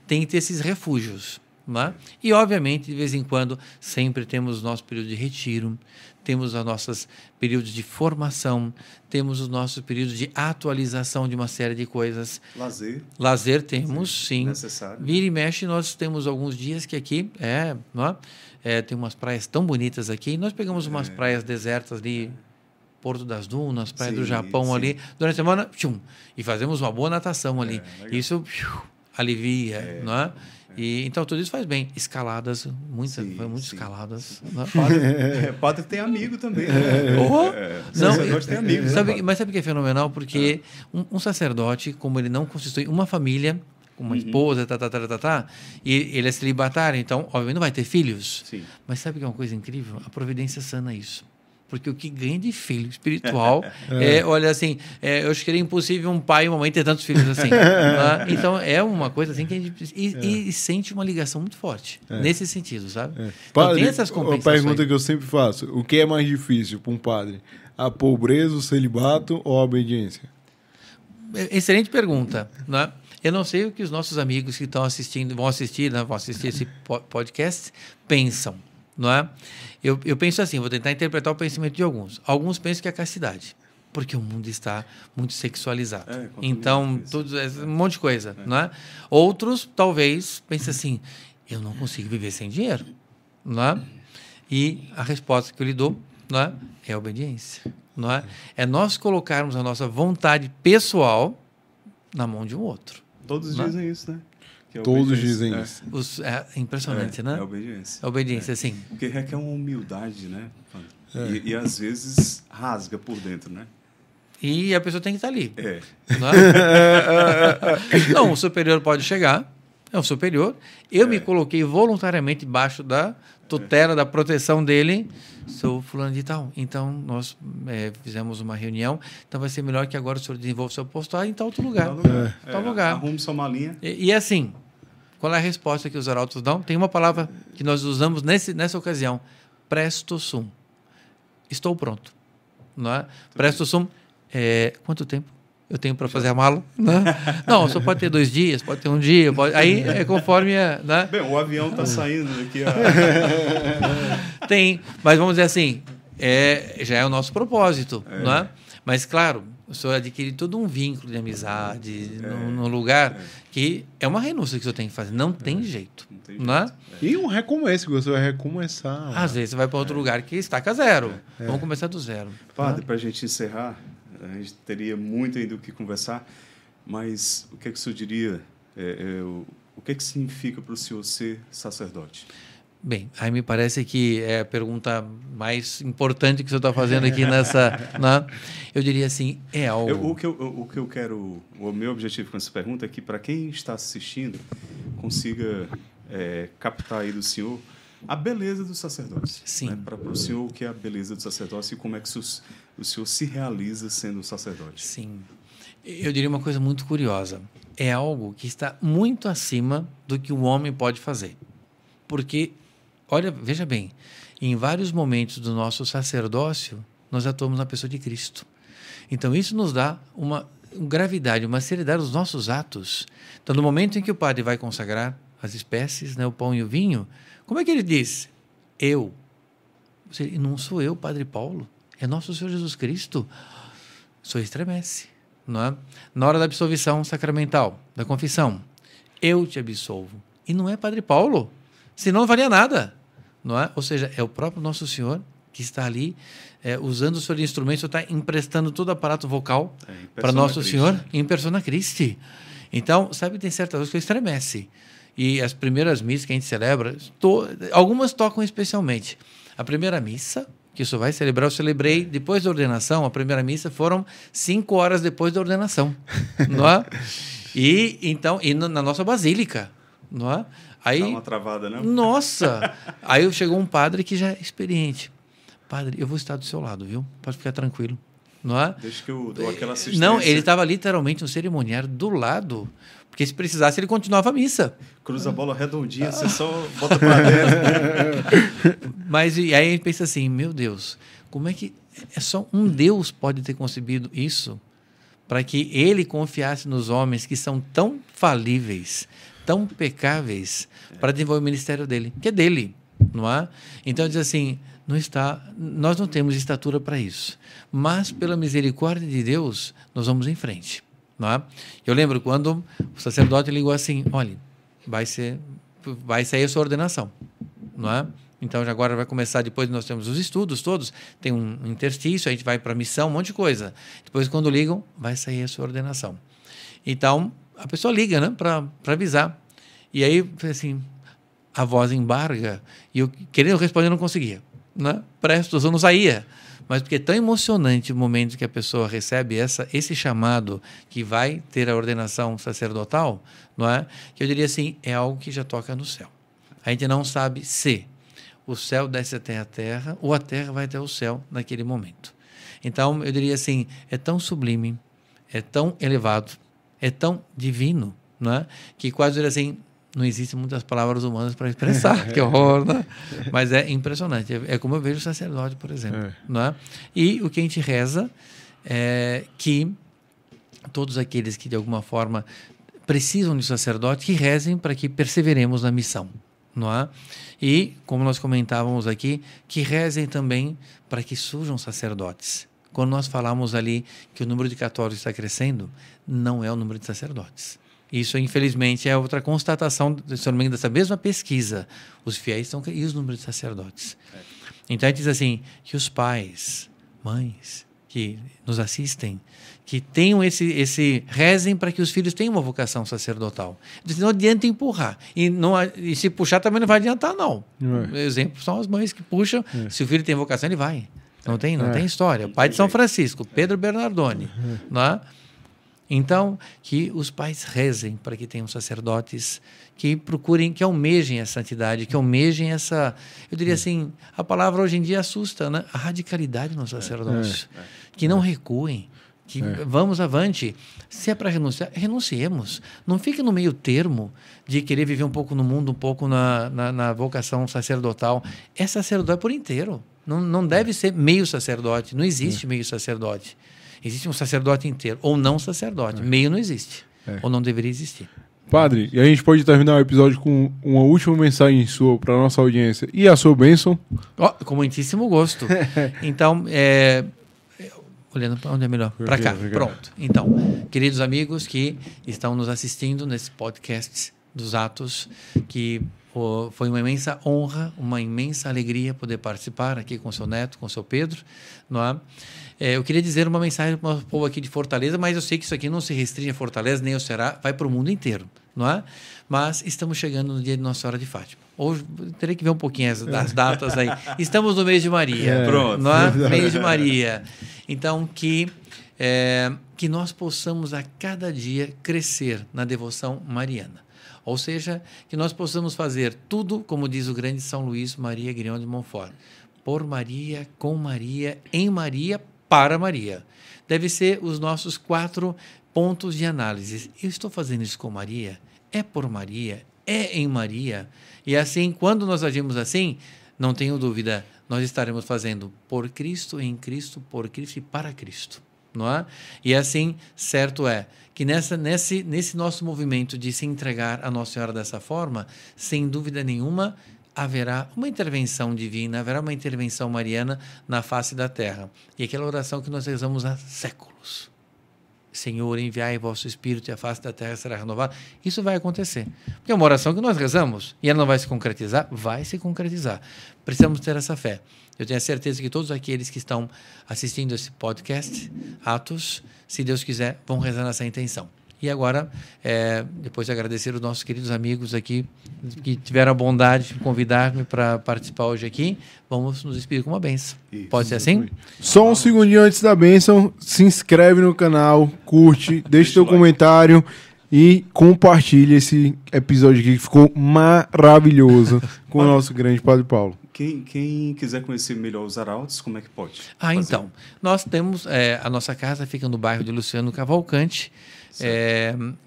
tem que ter esses refúgios. Né? E, obviamente, de vez em quando, sempre temos o nosso período de retiro, temos os nossos períodos de formação, temos os nossos períodos de atualização de uma série de coisas. Lazer temos, sim. Necessário. Vira e mexe, nós temos alguns dias que aqui, não é? Tem umas praias tão bonitas aqui, nós pegamos umas praias desertas ali, Porto das Dunas, Praia do Japão ali, durante a semana, e fazemos uma boa natação ali. Isso alivia, não é? E, então, tudo isso faz bem. Escaladas, muitas escaladas. Padre tem amigo também. Sacerdote tem amigo. Mas sabe o que é fenomenal? Porque um sacerdote, como ele não constitui uma família, uma esposa, e ele é celibatário, então, obviamente, não vai ter filhos. Sim. Mas sabe que é uma coisa incrível? A providência sana isso. Porque o que ganha de filho espiritual olha assim, eu acho que seria impossível um pai e uma mãe ter tantos filhos assim. Tá? Então, é uma coisa assim que a gente e sente uma ligação muito forte nesse sentido, sabe? Então, padre, tem essas compensações. Uma pergunta que eu sempre faço, o que é mais difícil para um padre? A pobreza, o celibato ou a obediência? Excelente pergunta, né? Eu não sei o que os nossos amigos que estão assistindo, vão assistir esse podcast, pensam, não é? Eu penso assim, vou tentar interpretar o pensamento de alguns. Alguns pensam que é a castidade, porque o mundo está muito sexualizado. Então, um monte de coisa, não é? Outros, talvez, pensam assim, eu não consigo viver sem dinheiro, não é? E a resposta que eu lhe dou, não é a obediência, não é? É nós colocarmos a nossa vontade pessoal na mão de um outro. Todos dizem isso, né? Todos dizem isso. É impressionante, né? É obediência. A obediência, sim. Porque requer uma humildade, né? E às vezes rasga por dentro, né? E a pessoa tem que estar ali. Não, o superior pode chegar, é o superior. Eu me coloquei voluntariamente debaixo da tutela, da proteção dele. Sou fulano de tal. Então, nós fizemos uma reunião. Então, vai ser melhor que agora o senhor desenvolva o seu apostolado em tal outro lugar. Tal lugar. Arrume sua malinha. E assim, qual é a resposta que os arautos dão? Tem uma palavra que nós usamos nessa ocasião. Presto sum. estou pronto. Não é? Presta o sumo. Quanto tempo eu tenho para fazer a mala? Não, só pode ter 2 dias, pode ter 1 dia. Aí é conforme... Né? Bem, o avião está saindo daqui Tem, mas vamos dizer assim, já é o nosso propósito. Não é? Mas, claro, o senhor adquire todo um vínculo de amizade no lugar que é uma renúncia que o senhor tem que fazer. Não tem jeito. Não tem jeito. Não é? E um recomeço, que você vai recomeçar. Às vezes você vai para outro lugar que estaca zero. Vamos começar do zero. Padre, para a gente encerrar, a gente teria muito ainda o que conversar, mas o que é que o senhor diria? O que é que significa para o senhor ser sacerdote? Bem, aí me parece que é a pergunta mais importante que o senhor está fazendo aqui nessa... Né? Eu diria assim, é algo... O que eu quero... O meu objetivo com essa pergunta é que, para quem está assistindo, consiga captar aí do senhor a beleza do sacerdócio. Sim. Né? Para o senhor, o que é a beleza do sacerdócio e como é que o senhor se realiza sendo um sacerdote. Sim. Eu diria uma coisa muito curiosa. É algo que está muito acima do que o homem pode fazer. Porque, olha, veja bem, em vários momentos do nosso sacerdócio, nós atuamos na pessoa de Cristo. Então, isso nos dá uma gravidade, uma seriedade dos nossos atos. Então, no momento em que o padre vai consagrar as espécies, né, o pão e o vinho, como é que ele diz? Eu. Não sou eu, Padre Paulo. É nosso Senhor Jesus Cristo. O senhor estremece. Não é? Na hora da absolvição sacramental, da confissão, eu te absolvo. E não é Padre Paulo. Senão não valia nada. Não é? Ou seja, é o próprio Nosso Senhor que está ali usando o seu instrumento, está emprestando todo o aparato vocal para Nosso Senhor em persona Christi. Então, sabe, tem certas coisas que estremece. E as primeiras missas que a gente celebra, algumas tocam especialmente. A primeira missa, que isso vai celebrar, eu celebrei depois da ordenação. A primeira missa foram 5 horas depois da ordenação. Não é? E na nossa basílica. Não é? Aí, dá uma travada, não? Nossa! Aí chegou um padre que já é experiente. Padre, eu vou estar do seu lado, viu? Pode ficar tranquilo. Não é? Deixa que eu dou aquela assistência. Não, ele estava literalmente no cerimoniário do lado, porque se precisasse ele continuava a missa. Cruza a bola redondinha, você só bota para dentro. Mas e aí a gente pensa assim, meu Deus, como é que só um Deus pode ter concebido isso para que ele confiasse nos homens que são tão falíveis, tão pecáveis, para desenvolver o ministério dele, que é dele, não é? Então diz assim, nós não temos estatura para isso, mas pela misericórdia de Deus nós vamos em frente, não é? Eu lembro quando o sacerdote ligou assim, olha, vai sair a sua ordenação, não é? Então agora vai começar, depois nós temos os estudos todos, tem um interstício, a gente vai para a missão, um monte de coisa. Depois quando ligam, vai sair a sua ordenação. Então a pessoa liga, né, para avisar. E aí, assim, a voz embarga, e eu querendo responder não conseguia, né? Eu não saía. Mas porque é tão emocionante o momento que a pessoa recebe esse chamado que vai ter a ordenação sacerdotal, não é? Que eu diria assim, é algo que já toca no céu. A gente não sabe se o céu desce até a terra ou a terra vai até o céu naquele momento. Então, eu diria assim, é tão sublime, é tão elevado, é tão divino, não é? Que quase diria assim, não existem muitas palavras humanas para expressar, que horror, né? Mas é impressionante. É como eu vejo o sacerdote, por exemplo. Não é? E o que a gente reza é que todos aqueles que, de alguma forma, precisam de sacerdote, que rezem para que perseveremos na missão. Não é? E, como nós comentávamos aqui, que rezem também para que surjam sacerdotes. Quando nós falamos ali que o número de católicos está crescendo, não é o número de sacerdotes. Isso, infelizmente, é outra constatação dessa mesma pesquisa. Os fiéis estão e os números de sacerdotes. Então, a gente diz assim, que os pais, mães que nos assistem, que tenham rezem para que os filhos tenham uma vocação sacerdotal. Não adianta empurrar. E se puxar também não vai adiantar, não. Exemplo são as mães que puxam. Se o filho tem vocação, ele vai. Não tem história. O pai de São Francisco, Pedro Bernardoni. Não é? Então, que os pais rezem para que tenham sacerdotes que procurem, que almejem a santidade, que almejem essa... Eu diria assim, a palavra hoje em dia assusta, né? A radicalidade no sacerdócio. Que não recuem, que vamos avante. Se é para renunciar, renunciemos. Não fique no meio termo de querer viver um pouco no mundo, um pouco na vocação sacerdotal. É sacerdote por inteiro. Não deve ser meio sacerdote. Não existe meio sacerdote. Existe um sacerdote inteiro, ou não sacerdote. Meio não existe, ou não deveria existir. Padre, e a gente pode terminar o episódio com uma última mensagem sua para a nossa audiência e a sua bênção? Com muitíssimo gosto. Então, olhando para onde é melhor? Para cá. Pronto. Então, queridos amigos que estão nos assistindo nesse podcast dos Atos, que foi uma imensa honra, uma imensa alegria poder participar aqui com o seu neto, com o seu Pedro, não é? Eu queria dizer uma mensagem para o povo aqui de Fortaleza, mas eu sei que isso aqui não se restringe a Fortaleza, nem ao Ceará, vai para o mundo inteiro, não é? Mas estamos chegando no dia de Nossa Senhora de Fátima. Hoje, terei que ver um pouquinho das datas aí. Estamos no mês de Maria, pronto, não é? Mês de Maria. Então, que nós possamos a cada dia crescer na devoção mariana. Ou seja, que nós possamos fazer tudo, como diz o grande São Luís Maria Grignion de Montfort, por Maria, com Maria, em Maria, para Maria. Deve ser os nossos 4 pontos de análise. Eu estou fazendo isso com Maria? É por Maria? É em Maria? E assim, quando nós agimos assim, não tenho dúvida, nós estaremos fazendo por Cristo, em Cristo, por Cristo e para Cristo. Não é? E assim, certo é que nesse nosso movimento de se entregar a Nossa Senhora dessa forma, sem dúvida nenhuma, haverá uma intervenção divina, haverá uma intervenção mariana na face da terra. E aquela oração que nós rezamos há séculos. Senhor, enviai vosso Espírito e a face da terra será renovada. Isso vai acontecer. Porque é uma oração que nós rezamos e ela não vai se concretizar? Vai se concretizar. Precisamos ter essa fé. Eu tenho a certeza que todos aqueles que estão assistindo esse podcast, Atos, se Deus quiser, vão rezar nessa intenção. E agora, depois de agradecer os nossos queridos amigos aqui, que tiveram a bondade de convidar-me para participar hoje aqui, vamos nos despedir com uma bênção. Isso. Pode ser assim? Só um segundinho antes da bênção, se inscreve no canal, curte, deixa teu comentário e compartilha esse episódio aqui que ficou maravilhoso com o nosso grande Padre Paulo. Quem quiser conhecer melhor os arautos, como é que pode? Então, nós temos, a nossa casa fica no bairro de Luciano Cavalcante,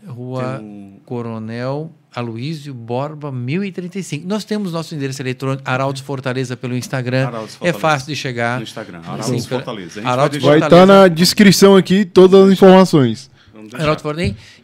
Rua Coronel Aloísio Borba, 1035. Nós temos nosso endereço eletrônico, Arautos Fortaleza, pelo Instagram. Fortaleza. É fácil de chegar. No Instagram, Arautos Fortaleza. Vai estar na descrição aqui todas as informações.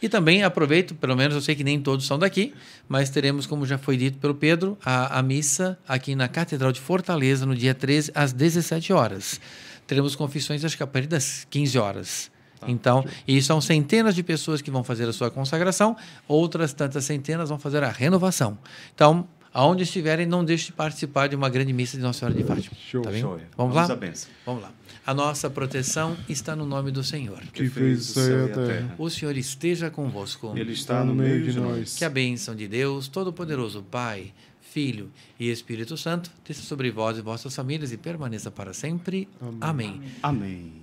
E também aproveito, pelo menos eu sei que nem todos são daqui, mas teremos, como já foi dito pelo Pedro, a missa aqui na Catedral de Fortaleza, no dia 13, às 17 horas. Teremos confissões, acho que a partir das 15 horas. Então, e são centenas de pessoas que vão fazer a sua consagração, outras tantas centenas vão fazer a renovação. Então, aonde estiverem, não deixe de participar de uma grande missa de Nossa Senhora de Fátima. Show, tá bem? Show. Vamos lá? Vamos lá. A nossa proteção está no nome do Senhor, que fez o céu e a terra. O Senhor esteja convosco. Ele está no meio de nós. Que a bênção de Deus, Todo-Poderoso, Pai, Filho e Espírito Santo, desça sobre vós e vossas famílias e permaneça para sempre. Amém. Amém.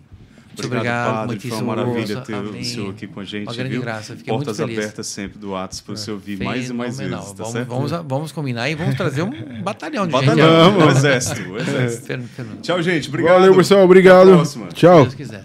Obrigado, Padre. Muitíssimo foi uma maravilha ter o senhor aqui com a gente. Uma grande viu? graça. Fiquei Portas muito feliz. abertas sempre do Atos para o senhor vir mais e mais vezes. Tá certo? Vamos combinar e vamos trazer um batalhão de gente. Um exército. Tchau, gente. Obrigado. Valeu, pessoal. Obrigado. Até a próxima. Tchau. Se Deus quiser.